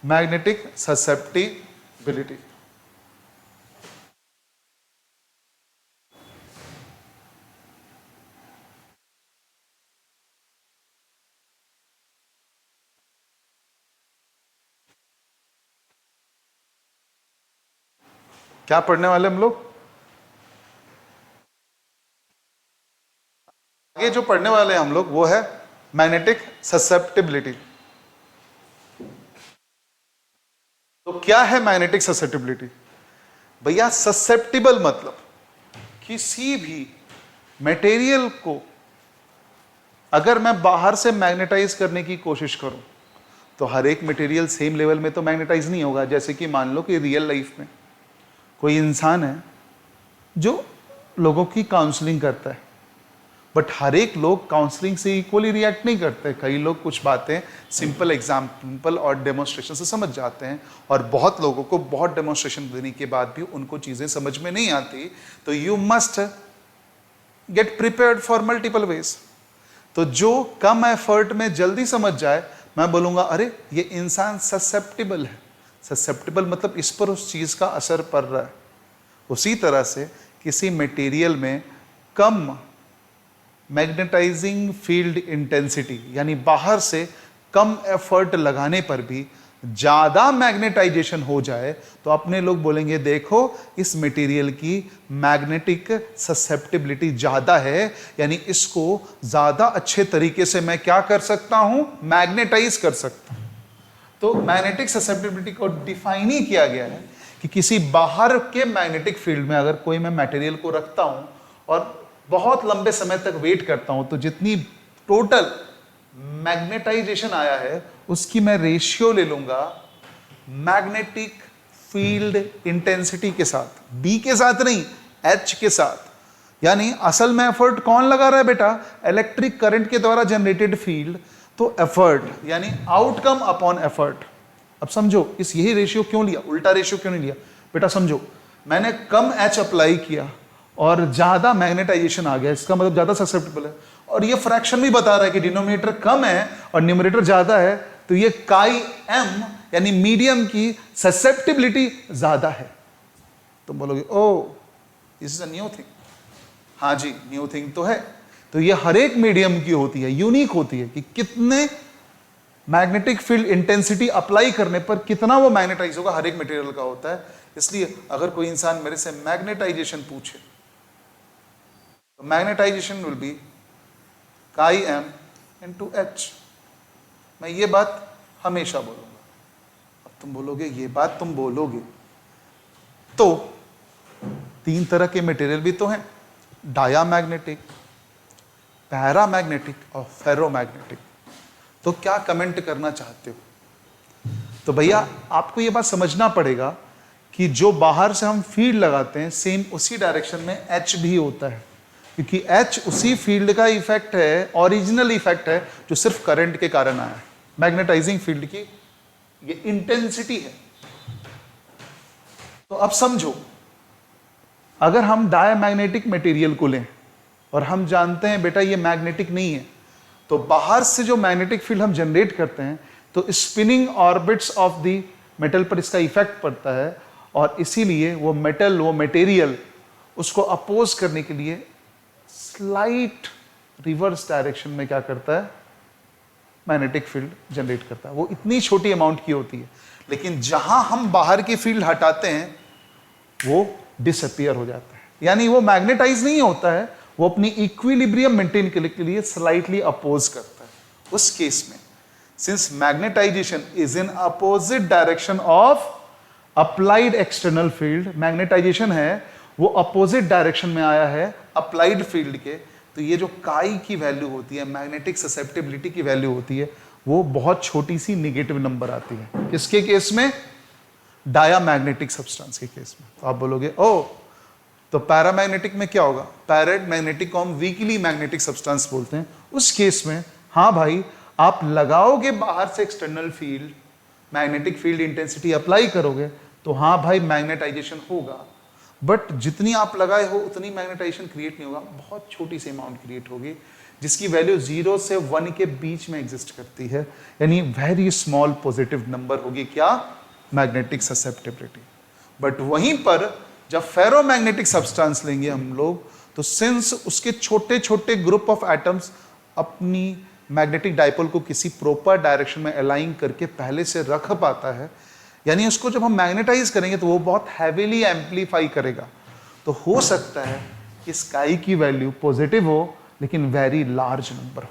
Magnetic susceptibility. क्या पढ़ने वाले हम लोग? आगे जो पढ़ने वाले हैं हम लोग वो है मैग्नेटिक ससेप्टिबिलिटी। तो क्या है मैग्नेटिक ससेप्टिबिलिटी? भैया ससेप्टिबल मतलब किसी भी मटेरियल को अगर मैं बाहर से मैग्नेटाइज करने की कोशिश करूं, तो हर एक मटेरियल सेम लेवल में तो मैग्नेटाइज नहीं होगा। जैसे कि मान लो कि रियल लाइफ में कोई इंसान है जो लोगों की काउंसलिंग करता है, बट हर एक लोग काउंसलिंग से इक्वली रिएक्ट नहीं करते। कई लोग कुछ बातें सिंपल एग्जाम्पल और डेमोन्स्ट्रेशन से समझ जाते हैं, और बहुत लोगों को बहुत डेमोन्स्ट्रेशन देने के बाद भी उनको चीज़ें समझ में नहीं आती। तो you must get prepared for multiple ways. तो जो कम एफर्ट में जल्दी समझ जाए, मैं बोलूँगा अरे ये इंसान ससेप्टिबल है। ससेप्टिबल मतलब इस पर उस चीज़ का असर पड़ रहा है। उसी तरह से किसी मटेरियल में कम मैग्नेटाइजिंग फील्ड इंटेंसिटी, यानी बाहर से कम एफर्ट लगाने पर भी ज़्यादा मैग्नेटाइजेशन हो जाए, तो अपने लोग बोलेंगे देखो इस मटेरियल की मैग्नेटिक ससेप्टिबिलिटी ज़्यादा है, यानी इसको ज़्यादा अच्छे तरीके से मैं क्या कर सकता हूँ? मैग्नेटाइज कर सकता हूँ। तो मैग्नेटिक ससेप्टिबिलिटी को डिफाइन ही किया गया है कि किसी बाहर के मैग्नेटिक फील्ड में अगर कोई मैं मटेरियल को रखता हूँ और बहुत लंबे समय तक वेट करता हूँ, तो जितनी टोटल मैग्नेटाइजेशन आया है उसकी मैं रेशियो ले लूंगा मैग्नेटिक फील्ड इंटेंसिटी के साथ, B के साथ नहीं, H के साथ। यानी असल में एफर्ट कौन लगा रहा है बेटा? इलेक्ट्रिक करंट के द्वारा जनरेटेड फील्ड, तो एफर्ट यानी आउटकम अपॉन एफर्ट। अब समझो इस यही रेशियो क्यों लिया, उल्टा रेशियो क्यों नहीं लिया बेटा? समझो मैंने कम H अप्लाई किया और ज्यादा मैग्नेटाइजेशन आ गया, इसका मतलब ज्यादा ससेप्टेबल है, और ये फ्रैक्शन भी बता रहा है कि डिनोमिनेटर कम है और न्यूमरेटर ज्यादा है, तो ये काई m यानी मीडियम की ससेप्टिबिलिटी ज्यादा है। तुम बोलोगे oh this is a new thing. हाँ जी न्यू थिंग तो है। तो ये हर एक मीडियम की होती है, यूनिक होती है कि कितने मैग्नेटिक फील्ड इंटेंसिटी अप्लाई करने पर कितना वो मैग्नेटाइज होगा, हर एक मटेरियल का होता है। इसलिए अगर कोई इंसान मेरे से मैग्नेटाइजेशन पूछे तो मैग्नेटाइजेशन विल बी काई m इंटू एच। मैं ये बात हमेशा बोलूंगा। अब तुम बोलोगे ये बात तुम बोलोगे तो तीन तरह के मटेरियल भी तो हैं, डायामैग्नेटिक, पैरामैग्नेटिक और फेरोमैग्नेटिक। तो क्या कमेंट करना चाहते हो? तो भैया आपको ये बात समझना पड़ेगा कि जो बाहर से हम फील्ड लगाते हैं सेम उसी डायरेक्शन में H भी होता है, क्योंकि H उसी फील्ड का इफेक्ट है, ओरिजिनल इफेक्ट है जो सिर्फ करंट के कारण आया है। मैग्नेटाइजिंग फील्ड की ये इंटेंसिटी है। तो अब समझो अगर हम डायमैग्नेटिक मटेरियल को लें और हम जानते हैं बेटा ये मैग्नेटिक नहीं है, तो बाहर से जो मैग्नेटिक फील्ड हम जनरेट करते हैं तो spinning orbits of the metal पर इसका इफेक्ट पड़ता है, और इसीलिए वो मेटल, वो मटेरियल उसको अपोज करने के लिए स्लाइट रिवर्स डायरेक्शन में क्या करता है, मैग्नेटिक फील्ड जनरेट करता है। वो इतनी छोटी अमाउंट की होती है, लेकिन जहां हम बाहर की फील्ड हटाते हैं वो डिसअपियर हो जाता है, यानी वो मैग्नेटाइज नहीं होता है, वो अपनी इक्विलिब्रियम मेंटेन करने के लिए स्लाइटली अपोज करता है। उस केस में since magnetization is in opposite direction of applied external field, magnetization है वो अपोजिट डायरेक्शन में आया है अप्लाइड फील्ड के, तो ये जो काई की वैल्यू होती है, मैग्नेटिक ससेप्टिबिलिटी की वैल्यू होती है, वो बहुत छोटी सी निगेटिव नंबर आती है। किसके केस में? डायामैग्नेटिक सब्सटेंस के केस में। तो आप बोलोगे ओ तो पैरामैग्नेटिक में क्या होगा? पैरामैग्नेटिक को हम वीकली मैग्नेटिक सब्सटेंस बोलते हैं। उस केस में हाँ भाई आप लगाओगे बाहर से external field, magnetic field intensity apply करोगे तो हाँ भाई मैग्नेटाइजेशन होगा, बट जितनी आप लगाए हो उतनी मैग्नेटाइजेशन क्रिएट नहीं होगा, बहुत छोटी सी अमाउंट क्रिएट होगी जिसकी वैल्यू 0 से 1 के बीच में एग्जिस्ट करती है, यानी वेरी स्मॉल पॉजिटिव नंबर होगी क्या? Magnetic susceptibility. बट वहीं पर जब फेरोमैग्नेटिक सब्सटेंस लेंगे हम लोग, तो सिंस उसके छोटे छोटे ग्रुप ऑफ एटम्स अपनी मैग्नेटिक डाइपोल को किसी प्रॉपर डायरेक्शन में अलाइन करके पहले से रख पाता है, यानी उसको जब हम मैग्नेटाइज करेंगे तो वो बहुत हैवीली एम्पलीफाई करेगा। तो हो सकता है कि स्काई की वैल्यू पॉजिटिव हो लेकिन वेरी लार्ज नंबर हो,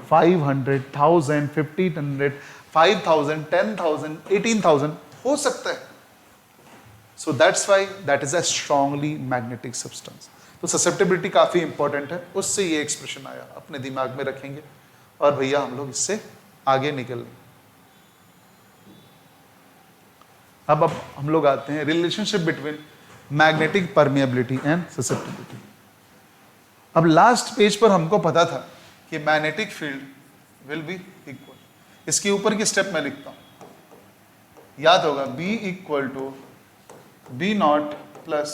500, 1000, 1500, 5000, 10,000, 18,000 हो सकता है। So that's why that is a strongly magnetic substance. तो ससेप्टिबिलिटी काफी इंपॉर्टेंट है, उससे ये एक्सप्रेशन आया, अपने दिमाग में रखेंगे और भैया हम लोग इससे आगे निकल। अब हम लोग आते हैं relationship between magnetic permeability and susceptibility. अब लास्ट पेज पर हमको पता था कि magnetic field will be equal, इसके ऊपर की स्टेप मैं लिखता हूं, याद होगा B equal to B naught plus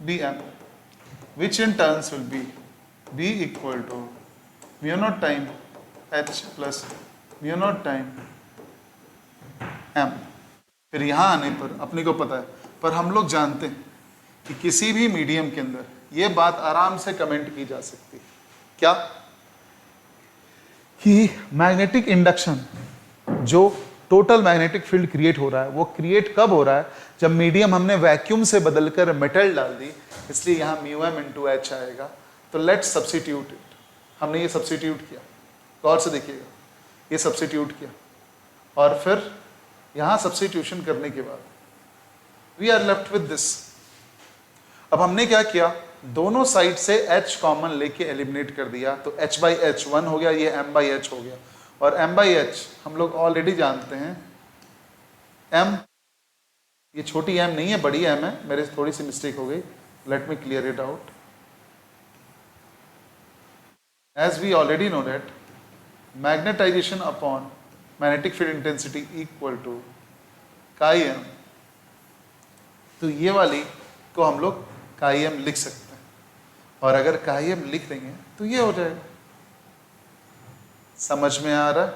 BM, which in turns will be B equal to mu naught time H plus mu naught time M। फिर यहां आने पर अपने को पता है, पर हम लोग जानते हैं कि किसी भी मीडियम के अंदर ये बात आराम से कमेंट की जा सकती है, क्या? कि मैग्नेटिक इंडक्शन, जो टोटल मैग्नेटिक फील्ड क्रिएट हो रहा है, वो क्रिएट कब हो रहा है? जब मीडियम हमने वैक्यूम से बदलकर मेटल डाल दी, इसलिए यहाँ μm इंटू एच आएगा। तो लेट सब्सिट्यूट इट। हमने ये सब्सिट्यूट किया, गौर से देखिएगा, ये सब्सिट्यूट किया और फिर यहाँ सब्सिट्यूशन करने के बाद we are left with this. अब हमने क्या किया, दोनों साइड से h कॉमन लेके एलिमिनेट कर दिया तो h बाई एच 1 हो गया, ये m बाई एच हो गया, और m बाई एच हम लोग ऑलरेडी जानते हैं m, ये छोटी m नहीं है, बड़ी m है, मेरे से थोड़ी सी मिस्टेक हो गई, let me clear it out. As we already know that magnetization upon magnetic field intensity equal to chi m, तो ये वाली को हम लोग काई m लिख सकते हैं, और अगर काई m लिख देंगे तो ये हो जाएगा। समझ में आ रहा है?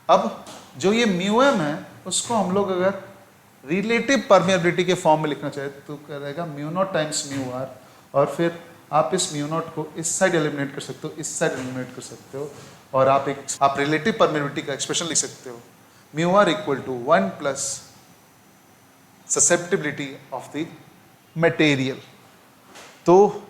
अब जो ये म्यू m है उसको हम लोग अगर रिलेटिव परमेबिलिटी के फॉर्म में लिखना चाहे तो करेगा mu naught times mu r, और फिर आप इस म्यू नॉट को इस साइड एलिमिनेट कर सकते हो, इस साइड एलिमिनेट कर सकते हो, और आप रिलेटिव परमेबिलिटी का एक्सप्रेशन लिख सकते हो mu r equal to 1 plus susceptibility of the material. तो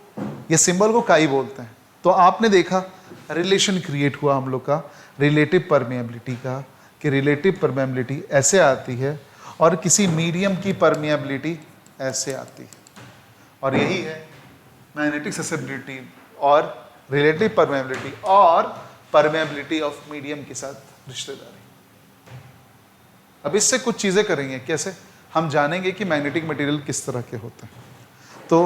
ये सिंबल को काई बोलते हैं। तो आपने देखा रिलेशन क्रिएट हुआ हम लोग का रिलेटिव परमेबिलिटी का, कि रिलेटिव परमेबिलिटी ऐसे आती है और किसी मीडियम की परमेबिलिटी ऐसे आती है, और यही है मैग्नेटिक ससेप्टिबिलिटी और रिलेटिव परमेबिलिटी और परमेबिलिटी ऑफ मीडियम के साथ रिश्तेदारी। अब इससे कुछ चीज़ें करेंगे, कैसे हम जानेंगे कि मैग्नेटिक मटेरियल किस तरह के होते हैं। तो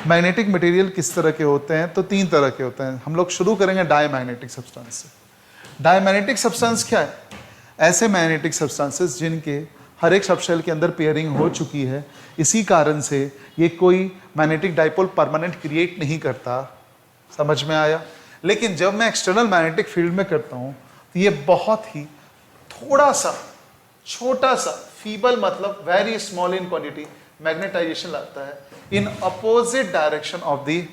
मैग्नेटिक मटेरियल किस तरह के होते हैं, तो 3 तरह के होते हैं। हम लोग शुरू करेंगे डायमैग्नेटिक सब्सटेंस से। डायमैग्नेटिक सब्सटेंस क्या है? ऐसे मैग्नेटिक सब्सटेंसेस जिनके हर एक सबशेल के अंदर पेयरिंग हो चुकी है, इसी कारण से ये कोई मैग्नेटिक डाइपोल परमानेंट क्रिएट नहीं करता। समझ में आया? लेकिन जब मैं एक्सटर्नल मैग्नेटिक फील्ड में करता हूँ तो ये बहुत ही थोड़ा सा छोटा सा फीबल, मतलब very small in quantity magnetization लाता है in opposite direction of the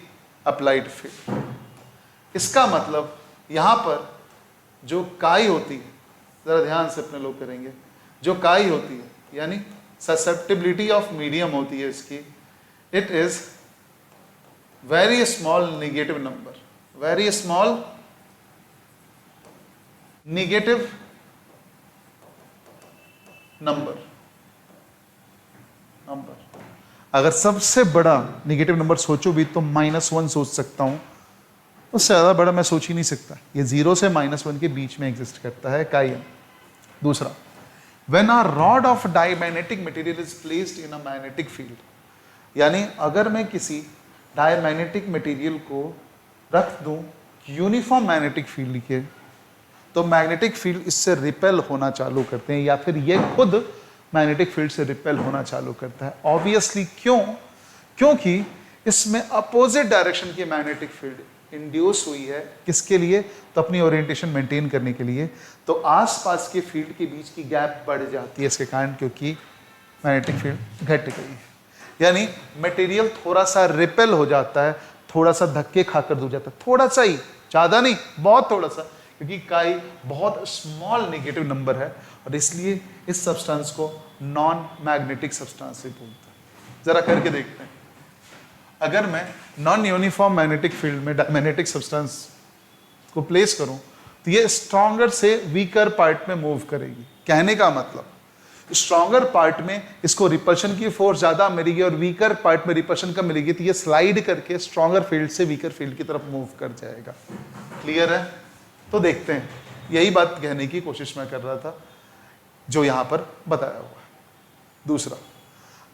applied field. इसका मतलब यहाँ पर जो काई होती है, जरा ध्यान से अपने लोग करेंगे, जो काई होती है यानी ससेप्टिबिलिटी ऑफ मीडियम होती है इसकी, it is very small negative number, very small negative number. अगर सबसे बड़ा नेगेटिव नंबर सोचो भी तो -1 सोच सकता हूं, उससे ज़्यादा बड़ा मैं सोच ही नहीं सकता। ये 0 से -1 के बीच में एग्जिस्ट करता है काई m। दूसरा, when a rod of diamagnetic material is placed in a magnetic field, यानी अगर मैं किसी डायमैग्नेटिक मटेरियल को रख दूं यूनिफॉर्म मैग्नेटिक फील्ड के, तो मैग्नेटिक फील्ड इससे रिपेल होना चालू करते हैं, या फिर ये खुद मैग्नेटिक फील्ड से रिपेल होना चालू करता है। ऑब्वियसली क्यों? क्योंकि इसमें अपोजिट डायरेक्शन की मैग्नेटिक फील्ड इंड्यूस हुई है। किसके लिए? तो अपनी ओरिएंटेशन मेंटेन करने के लिए। तो आसपास के फील्ड के बीच की गैप बढ़ जाती है इसके कारण, क्योंकि मैग्नेटिक फील्ड घट गई है। यानी मटेरियल थोड़ा सा रिपेल हो जाता है, थोड़ा सा धक्के खाकर दूर जाता है, थोड़ा सा ही, ज़्यादा नहीं, बहुत थोड़ा सा, क्योंकि काई बहुत स्मॉल नेगेटिव नंबर है, और इसलिए इस सब्सटेंस को नॉन मैग्नेटिक सब्सटेंस से बोलते हैं। जरा करके देखते हैं। अगर मैं नॉन यूनिफॉर्म मैग्नेटिक फील्ड में मैग्नेटिक सब्सटेंस को प्लेस करूं तो ये स्ट्रॉन्गर से वीकर पार्ट में मूव करेगी। कहने का मतलब स्ट्रॉन्गर पार्ट में इसको रिपल्शन की फोर्स ज्यादा मिलेगी और वीकर पार्ट में रिपल्शन कम मिलेगी, तो ये स्लाइड करके स्ट्रॉन्गर फील्ड से वीकर फील्ड की तरफ मूव कर जाएगा। क्लियर है? तो देखते हैं, यही बात कहने की कोशिश मैं कर रहा था जो यहां पर बताया हुआ है। दूसरा,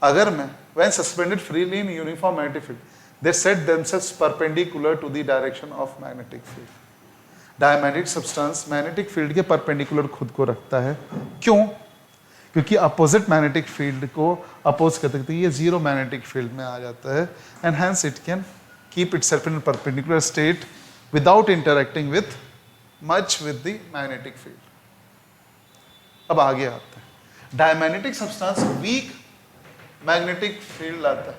अगर मैं when suspended freely in uniform magnetic field, they set themselves perpendicular to the direction of magnetic field. Diamagnetic substance magnetic field के परपेंडिकुलर खुद को रखता है। क्यों? क्योंकि अपोजिट मैग्नेटिक फील्ड को अपोज करते हैं, ये जीरो मैग्नेटिक फील्ड में आ जाता है, and hence it can keep itself in perpendicular state without interacting with much with the magnetic field. अब आगे आते हैं। Diamagnetic substance weak magnetic field लाता है,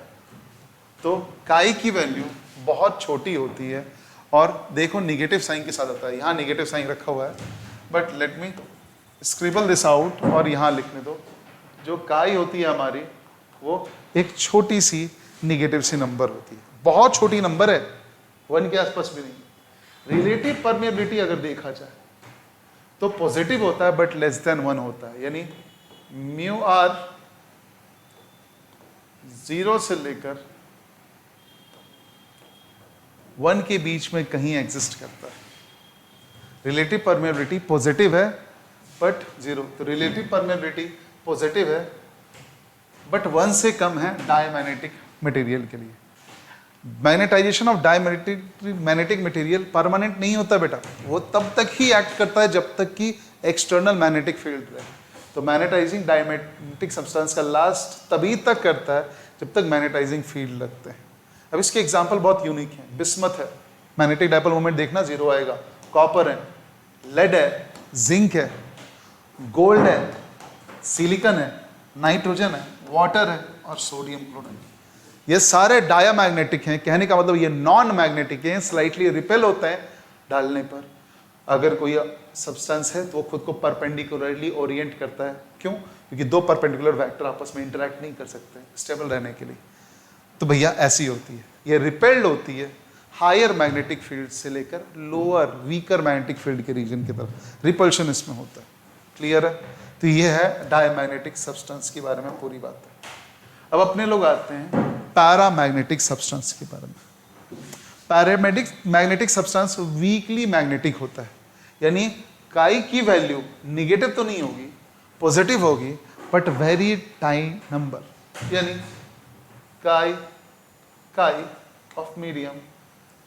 तो काई की वैल्यू बहुत छोटी होती है, और देखो निगेटिव साइन के साथ आता है। यहाँ निगेटिव साइन रखा हुआ है, but let me scribble this out और यहाँ लिखने दो। जो काई होती है हमारी, वो एक छोटी सी निगेटिव सी नंबर होती है, बहुत छोटी नंबर है, 1 के आसपास भी नहीं। रिलेटिव परमेबिलिटी अगर देखा जाए तो पॉजिटिव होता है बट लेस देन 1 होता है, यानी म्यू आर 0 से लेकर 1 के बीच में कहीं एग्जिस्ट करता है। रिलेटिव परमेबिलिटी पॉजिटिव है बट 0, तो रिलेटिव परमेबिलिटी पॉजिटिव है बट 1 से कम है डायमैग्नेटिक मटेरियल के लिए। Magnetization of diamagnetic material permanent नहीं होता बेटा, वो तब तक ही एक्ट करता है जब तक कि एक्सटर्नल मैग्नेटिक फील्ड रहे। तो मैग्नेटाइजिंग डायमैग्नेटिक सब्सटेंस का लास्ट तभी तक करता है जब तक मैग्नेटाइजिंग फील्ड लगते हैं। अब इसके एग्जांपल बहुत यूनिक हैं। बिस्मथ है, मैग्नेटिक डायपोल मोमेंट देखना 0 आएगा। कॉपर है, लेड है, जिंक है, गोल्ड है, सिलिकॉन है, नाइट्रोजन है, वाटर है और सोडियम क्लोराइड। ये सारे डायामैग्नेटिक हैं। कहने का मतलब ये नॉन मैग्नेटिक हैं, स्लाइटली रिपेल होते हैं डालने पर। अगर कोई सब्सटेंस है तो वो खुद को परपेंडिकुलरली ओरिएंट करता है। क्यों? क्योंकि 2 परपेंडिकुलर वेक्टर आपस में इंटरेक्ट नहीं कर सकते स्टेबल रहने के लिए। तो भैया ऐसी होती है, ये रिपेल्ड होती है हायर मैग्नेटिक फील्ड से लेकर लोअर वीकर मैग्नेटिक फील्ड के रीजन की तरफ। रिपल्शन इसमें होता है। क्लियर है? तो ये है डायमैग्नेटिक सब्सटेंस के बारे में पूरी बात है। अब अपने लोग आते हैं पैरामैग्नेटिक सब्सटेंस के बारे में। पैरामैग्नेटिक सब्सटेंस वीकली मैग्नेटिक होता है, यानी काई की वैल्यू निगेटिव तो नहीं होगी, पॉजिटिव होगी बट वेरी टाइनी नंबर, यानी काई of medium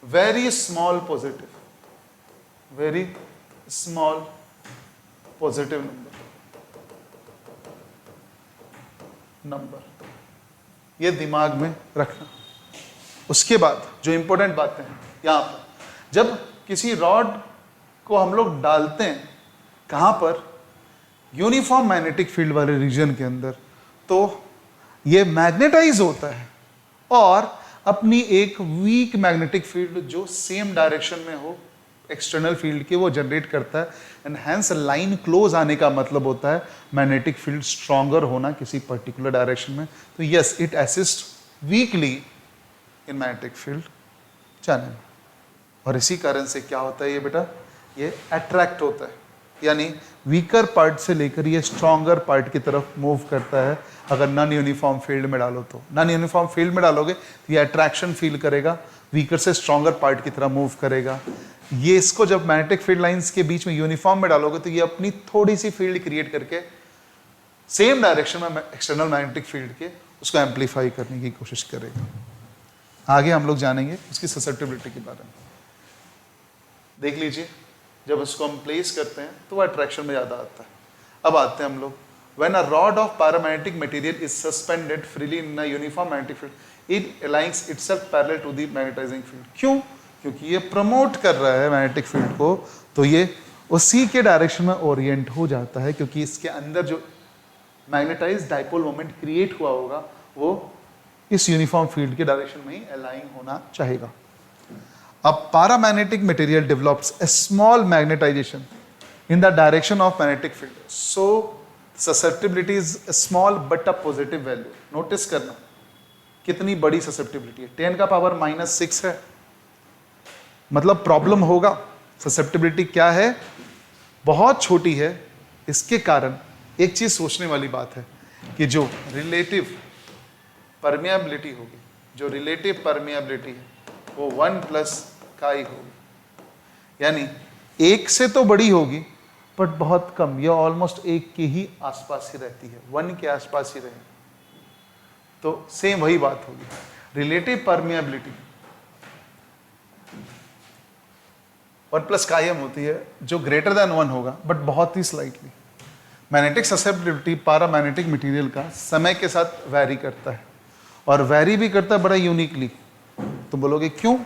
very small positive, very small positive number, ये दिमाग में रखना। उसके बाद जो इंपॉर्टेंट बातें हैं यहाँ पर, जब किसी रॉड को हम लोग डालते हैं कहाँ पर, यूनिफॉर्म मैग्नेटिक फील्ड वाले रीजन के अंदर, तो ये मैग्नेटाइज होता है और अपनी एक वीक मैग्नेटिक फील्ड जो सेम डायरेक्शन में हो एक्सटर्नल फील्ड के, वो जनरेट करता है। एंड हैंस लाइन क्लोज आने का मतलब होता है मैग्नेटिक फील्ड स्ट्रॉन्गर होना किसी पर्टिकुलर डायरेक्शन में। तो yes, it assist weekly in magnetic field channel. और इसी कारण से क्या होता है ये बेटा, ये अट्रैक्ट होता है, यानी वीकर पार्ट से लेकर ये स्ट्रॉन्गर पार्ट की तरफ मूव करता है। अगर नॉन यूनिफॉर्म फील्ड में डालो तो नॉन यूनिफॉर्म फील्ड में डालोगे तो ये अट्रैक्शन फील करेगा, वीकर से स्ट्रॉन्गर पार्ट की तरफ मूव करेगा। ये इसको जब मैग्नेटिक फील्ड लाइंस के बीच में यूनिफॉर्म में डालोगे तो ये अपनी थोड़ी सी फील्ड क्रिएट करके सेम डायरेक्शन में एक्सटर्नल मैग्नेटिक फील्ड के उसको एम्पलीफाई करने की कोशिश करेगा। आगे हम लोग जानेंगे उसकी ससेप्टिबिलिटी के बारे में। देख लीजिए, जब उसको हम प्लेस करते हैं तो वो अट्रैक्शन में ज़्यादा आता है। अब आते हैं हम लोग, when a rod of paramagnetic material is suspended freely in a uniform magnetic field, it aligns itself parallel to the magnetizing field. क्यों? क्योंकि ये प्रमोट कर रहा है मैग्नेटिक फील्ड को, तो ये उसी के डायरेक्शन में ओरिएंट हो जाता है, क्योंकि इसके अंदर जो मैग्नेटाइज डाइपोल मोमेंट क्रिएट हुआ होगा वो इस यूनिफॉर्म फील्ड के डायरेक्शन में ही अलाइन होना चाहेगा। अब paramagnetic material develops a small magnetization in the direction of magnetic field, so susceptibility is small but a positive value. Notice करना कितनी बड़ी ससेप्टिबिलिटी है, 10 का पावर -6 है, मतलब प्रॉब्लम होगा। ससेप्टिबिलिटी क्या है, बहुत छोटी है। इसके कारण एक चीज सोचने वाली बात है कि जो रिलेटिव परमिएबिलिटी होगी, जो रिलेटिव परमिएबिलिटी है वो 1 प्लस काई होगी, यानी 1 से तो बड़ी होगी बट बहुत कम, ये ऑलमोस्ट 1 के ही आसपास ही रहती है, 1 के आसपास ही रहे। तो सेम वही बात होगी, relative permeability 1 plus chi m होती है, जो ग्रेटर देन 1 होगा बट बहुत ही slightly. Magnetic susceptibility paramagnetic material का समय के साथ वैरी करता है, और वैरी भी करता है बड़ा यूनिकली। तो बोलोगे क्यों,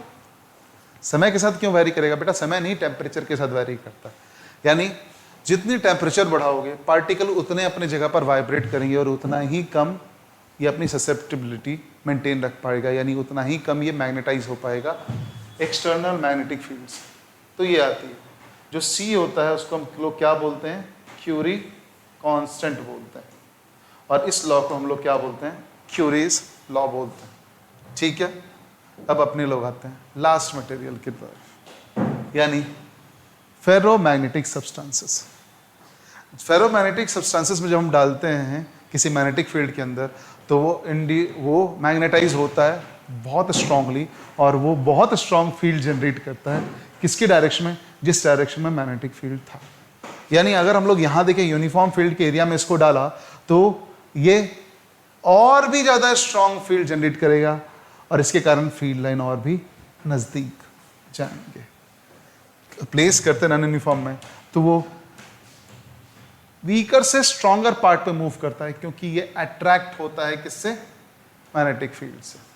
समय के साथ क्यों वैरी करेगा? बेटा समय नहीं, टेम्परेचर के साथ वैरी करता है। यानी जितनी टेम्परेचर बढ़ाओगे पार्टिकल उतने अपने जगह पर वाइब्रेट करेंगे और उतना ही कम ये अपनी ससेप्टिबिलिटी मेंटेन रख पाएगा, यानी उतना ही कम ये मैग्नेटाइज हो पाएगा एक्सटर्नल मैग्नेटिक फील्ड से। तो ये आती है, जो सी होता है उसको हम लोग क्या बोलते हैं, क्यूरी कांस्टेंट बोलते हैं, और इस लॉ को हम लोग क्या बोलते हैं, क्यूरीज लॉ बोलते हैं। ठीक है, अब अपने लोग आते हैं लास्ट मटेरियल की तरफ, यानी फेरोमैग्नेटिक सब्सटेंसेस। फेरोमैग्नेटिक सब्सटेंसेस में जब हम डालते हैं किसी मैग्नेटिक फील्ड के अंदर, तो वो मैग्नेटाइज होता है बहुत स्ट्रांगली, और वो बहुत स्ट्रांग फील्ड जनरेट करता है किसके डायरेक्शन में, जिस डायरेक्शन में मैग्नेटिक फील्ड था। यानी अगर हम लोग यहाँ देखें यूनिफॉर्म फील्ड के एरिया में इसको डाला तो ये और भी ज़्यादा स्ट्रांग फील्ड जनरेट करेगा और इसके कारण फील्ड लाइन और भी नज़दीक जाएंगे। प्लेस करते नॉन यूनिफॉर्म में तो वो वीकर से स्ट्रॉन्गर पार्ट पे मूव करता है, क्योंकि ये अट्रैक्ट होता है किससे, मैग्नेटिक फील्ड से।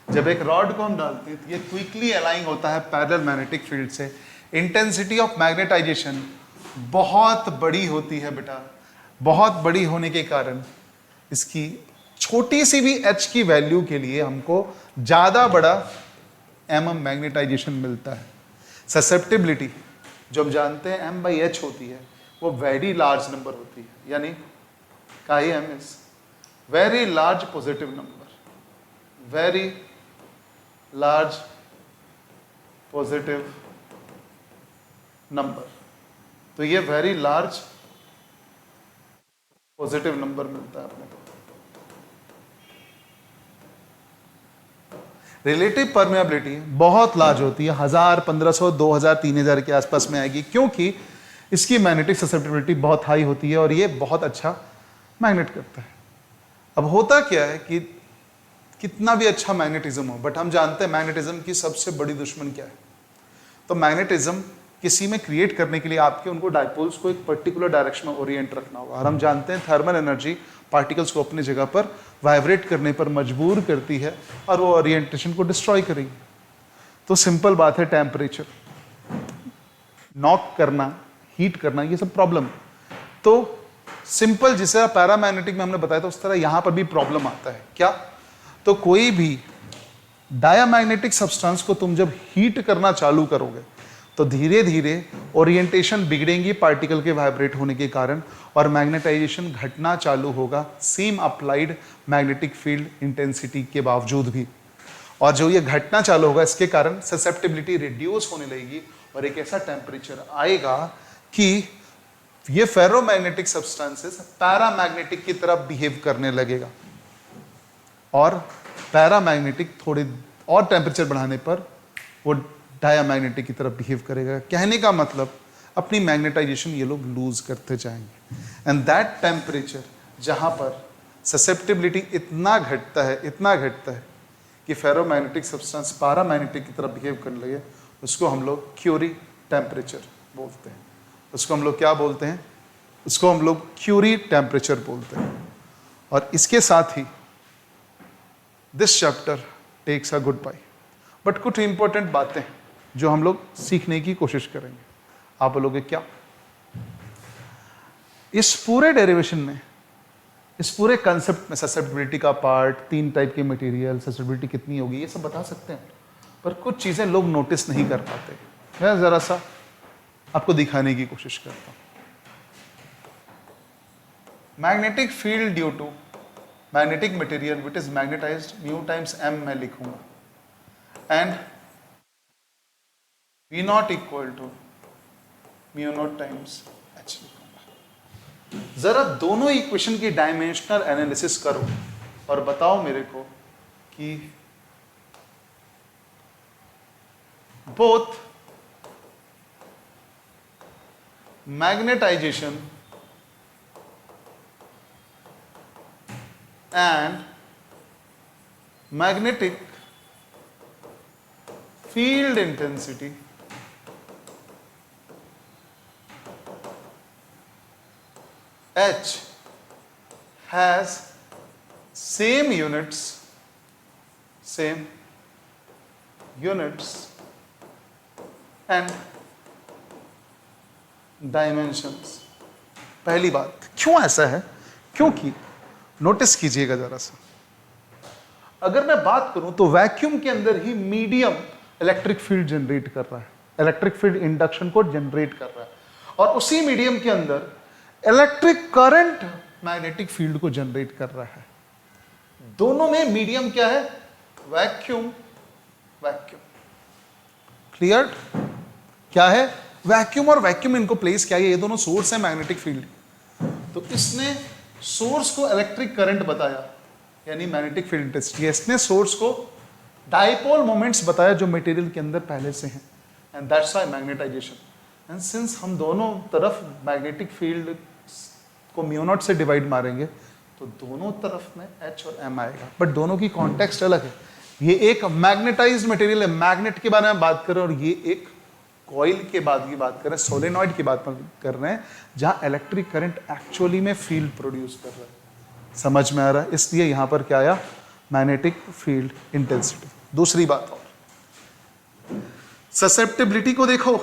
जब एक रॉड को हम डालते हैं तो ये क्विकली अलाइन होता है पैरेलल मैग्नेटिक फील्ड से। इंटेंसिटी ऑफ मैग्नेटाइजेशन बहुत बड़ी होती है बेटा, बहुत बड़ी होने के कारण इसकी छोटी सी भी एच की वैल्यू के लिए हमको ज़्यादा बड़ा एम मैग्नेटाइजेशन मिलता है। ससेप्टिबिलिटी जो हम जानते हैं m/h होती है, वो वेरी लार्ज नंबर होती है, यानी m is very large positive number, very large positive number. तो ये वेरी लार्ज पॉजिटिव नंबर मिलता है अपने को। रिलेटिव परमेबिलिटी बहुत लार्ज होती है, 1000, 1500, 2000, 3000 के आसपास में आएगी, क्योंकि इसकी मैग्नेटिक ससेप्टिबिलिटी बहुत हाई होती है और ये बहुत अच्छा मैग्नेट करता है। अब होता क्या है कि कितना भी अच्छा मैग्नेटिज्म हो, बट हम जानते हैं मैग्नेटिज्म की सबसे बड़ी दुश्मन क्या है। तो मैग्नेटिज्म किसी में क्रिएट करने के लिए आपके उनको डायपोल्स को एक पर्टिकुलर डायरेक्शन में ओरिएंट रखना होगा, और हम जानते हैं थर्मल एनर्जी पार्टिकल्स को अपनी जगह पर वाइब्रेट करने पर मजबूर करती है और वो ओरिएंटेशन को डिस्ट्रॉय करेगी। तो सिंपल बात है, टेम्परेचर, नॉक करना, हीट करना, ये सब प्रॉब्लम। तो सिंपल जिसे पैरामैग्नेटिक में हमने बताया था उस तरह यहां पर भी प्रॉब्लम आता है। क्या? तो कोई भी डायामैग्नेटिक सब्सटेंस को तुम जब हीट करना चालू करोगे तो धीरे धीरे ओरिएंटेशन बिगड़ेंगी पार्टिकल के वाइब्रेट होने के कारण, और मैग्नेटाइजेशन घटना चालू होगा same applied magnetic field intensity के बावजूद भी। और जो ये घटना चालू होगा इसके कारण ससेप्टिबिलिटी रिड्यूस होने लगेगी और एक ऐसा टेम्परेचर आएगा कि ये फेरोमैग्नेटिक सब्सटेंसेस पैरामैग्नेटिक की तरफ बिहेव करने लगेगा, और पैरामैग्नेटिक थोड़े और टेम्परेचर बढ़ाने पर वो डायामैग्नेटिक की तरफ बिहेव करेगा। कहने का मतलब अपनी मैग्नेटाइजेशन ये लोग लूज करते जाएंगे, एंड दैट टेम्परेचर जहां पर ससेप्टिबिलिटी इतना घटता है कि फेरोमैग्नेटिक सब्सटेंस पैरामैग्नेटिक की तरफ बिहेव करने लगे, उसको हम लोग क्यूरी टेम्परेचर बोलते हैं। उसको हम लोग क्या बोलते हैं? उसको हम लोग क्यूरी टेम्परेचर बोलते हैं। और इसके साथ ही this chapter takes a good bye, but कुछ इंपॉर्टेंट बातें जो हम लोग सीखने की कोशिश करेंगे। आप बोलोगे क्या? इस पूरे डेरिवेशन में, इस पूरे कंसेप्ट में ससेप्टिबिलिटी का पार्ट, 3 टाइप के मटेरियल, ससेप्टिबिलिटी कितनी होगी, ये सब बता सकते हैं, पर कुछ चीजें लोग नोटिस नहीं कर पाते। मैं जरा सा आपको दिखाने की कोशिश करता हूं। Magnetic field due to magnetic material which is magnetized mu times m मैं लिखूंगा, and V naught equal to mu naught times h लिखूंगा। जरा दोनों इक्वेशन की डायमेंशनल एनालिसिस करो और बताओ मेरे को कि both magnetization and magnetic field intensity H has same units and dimensions। पहली बात, क्यों ऐसा है? क्योंकि नोटिस कीजिएगा जरा सा, अगर मैं बात करूं तो वैक्यूम के अंदर ही मीडियम इलेक्ट्रिक फील्ड जनरेट कर रहा है, इलेक्ट्रिक फील्ड इंडक्शन को जनरेट कर रहा है, और उसी मीडियम के अंदर इलेक्ट्रिक करंट मैग्नेटिक फील्ड को जनरेट कर रहा है। दोनों में मीडियम क्या है? वैक्यूम। क्लियर? क्या है? वैक्यूम। और वैक्यूम इनको प्लेस क्या है? ये दोनों सोर्स है मैग्नेटिक फील्ड। तो इसने सोर्स को इलेक्ट्रिक करंट बताया, यानी मैग्नेटिक फील्ड इंटेंसिटी। इसने सोर्स को डाइपोल मोमेंट्स बताया जो मटेरियल के अंदर पहले से हैं, and that's why magnetization. And since हम दोनों तरफ मैग्नेटिक फील्ड को म्यू नॉट से डिवाइड मारेंगे तो दोनों तरफ में H और M आएगा, बट दोनों की कॉन्टेक्स्ट अलग है। ये एक मैग्नेटाइज्ड मटेरियल है, मैग्नेट के बारे में बात कर रहे हैं, और ये एक कॉइल के बाद की बात कर रहे हैं, सोलेनॉइड की बात कर रहे हैं, जहां इलेक्ट्रिक करंट एक्चुअली में फील्ड प्रोड्यूस कर रहा है। समझ में आ रहा है? इसलिए यहां पर क्या आया? Magnetic field intensity. दूसरी बात और ससेप्टिबिलिटी को देखो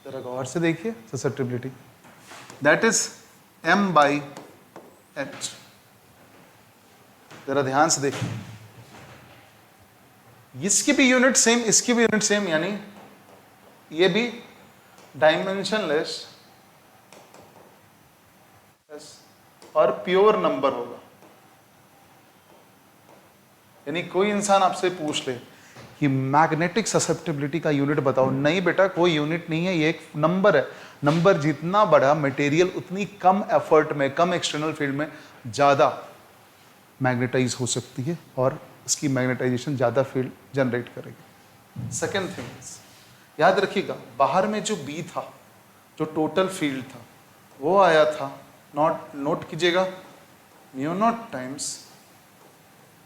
जरा गौर से, देखिए susceptibility, that is M by H। जरा ध्यान से देखिए, इसकी भी यूनिट सेम, इसकी भी यूनिट सेम, यानी ये भी डायमेंशनलेस और प्योर नंबर होगा। यानी कोई इंसान आपसे पूछ ले कि मैग्नेटिक ससेप्टिबिलिटी का यूनिट बताओ, नहीं बेटा कोई यूनिट नहीं है, ये एक नंबर है। नंबर जितना बड़ा मटेरियल उतनी कम एफर्ट में, कम एक्सटर्नल फील्ड में ज़्यादा मैग्नेटाइज हो सकती है और इसकी मैग्नेटाइजेशन ज़्यादा फील्ड जनरेट करेगी। सेकेंड थिंग, याद रखिएगा, बाहर में जो B था, जो टोटल फील्ड था, वो आया था, नोट कीजिएगा, mu naught times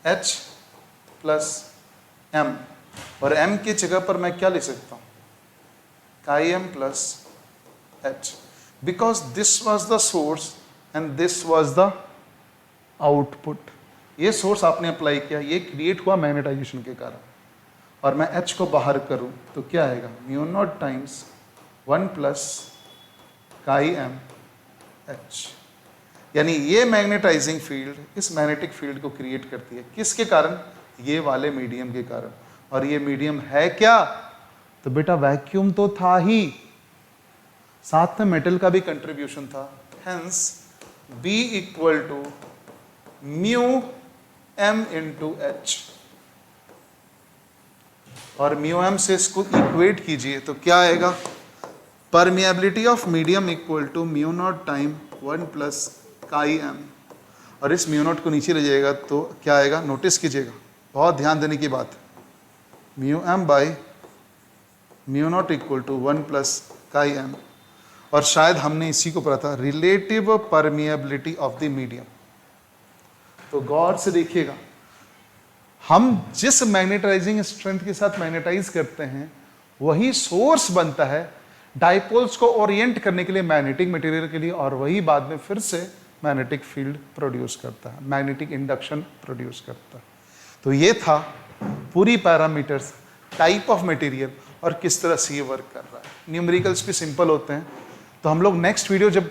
H plus M, और M की जगह पर मैं क्या लिख सकता हूँ? chi M plus H, because this was the source and this was the output. ये सोर्स आपने अप्लाई किया, ये क्रिएट हुआ मैग्नेटाइजेशन के कारण, और मैं H को बाहर करूं तो क्या आएगा? Mu naught times 1 plus chi M H। यानी ये मैग्नेटाइजिंग फील्ड इस मैग्नेटिक फील्ड को क्रिएट करती है, किसके कारण? ये वाले मीडियम के कारण। और ये मीडियम है क्या? तो बेटा वैक्यूम तो था ही, साथ में मेटल का भी कंट्रीब्यूशन था। Hence B equal to mu M into H, और म्यू M से इसको इक्वेट कीजिए तो क्या आएगा? Permeability of medium equal to mu naught time 1 plus chi M, और इस म्यू नॉट को नीचे ले जाएगा तो क्या आएगा? नोटिस कीजिएगा, बहुत ध्यान देने की बात है, mu M by mu naught equal to 1 plus chi M, और शायद हमने इसी को पढ़ा था, relative permeability of the medium. तो गौर से देखिएगा, हम जिस मैग्नेटाइजिंग स्ट्रेंथ के साथ मैग्नेटाइज करते हैं वही सोर्स बनता है डाइपोल्स को ओरिएंट करने के लिए मैग्नेटिक मटेरियल के लिए, और वही बाद में फिर से मैग्नेटिक फील्ड प्रोड्यूस करता है, मैग्नेटिक इंडक्शन प्रोड्यूस करता है। तो ये था पूरी पैरामीटर्स, टाइप ऑफ मटेरियल और किस तरह से ये वर्क कर रहा है। न्यूमेरिकल्स भी सिंपल होते हैं, तो हम लोग नेक्स्ट वीडियो जब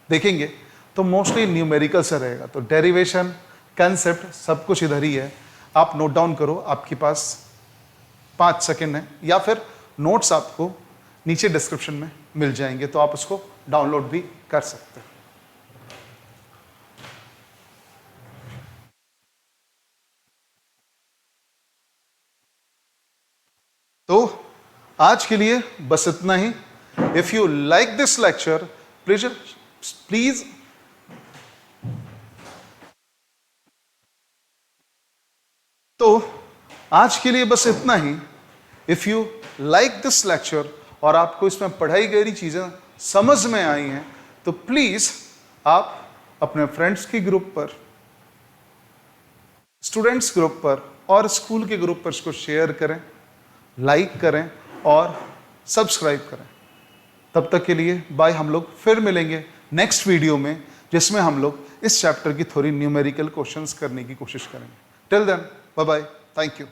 देखेंगे तो मोस्टली न्यूमेरिकल से रहेगा। तो डेरिवेशन, कंसेप्ट सब कुछ इधर ही है, आप नोट डाउन करो, आपके पास 5 सेकेंड है, या फिर नोट्स आपको नीचे डिस्क्रिप्शन में मिल जाएंगे, तो आप उसको डाउनलोड भी कर सकते हैं। तो आज के लिए बस इतना ही। If you like this lecture please तो आज के लिए बस इतना ही। If you like this lecture और आपको इसमें पढ़ाई गई चीजें समझ में आई हैं तो प्लीज आप अपने फ्रेंड्स के ग्रुप पर, स्टूडेंट्स ग्रुप पर और स्कूल के ग्रुप पर इसको शेयर करें, लाइक करें और सब्सक्राइब करें। तब तक के लिए बाय। हम लोग फिर मिलेंगे नेक्स्ट वीडियो में, जिसमें हम लोग इस चैप्टर की थोड़ी न्यूमेरिकल क्वेश्चंस करने की कोशिश करेंगे। Till then bye bye, thank you.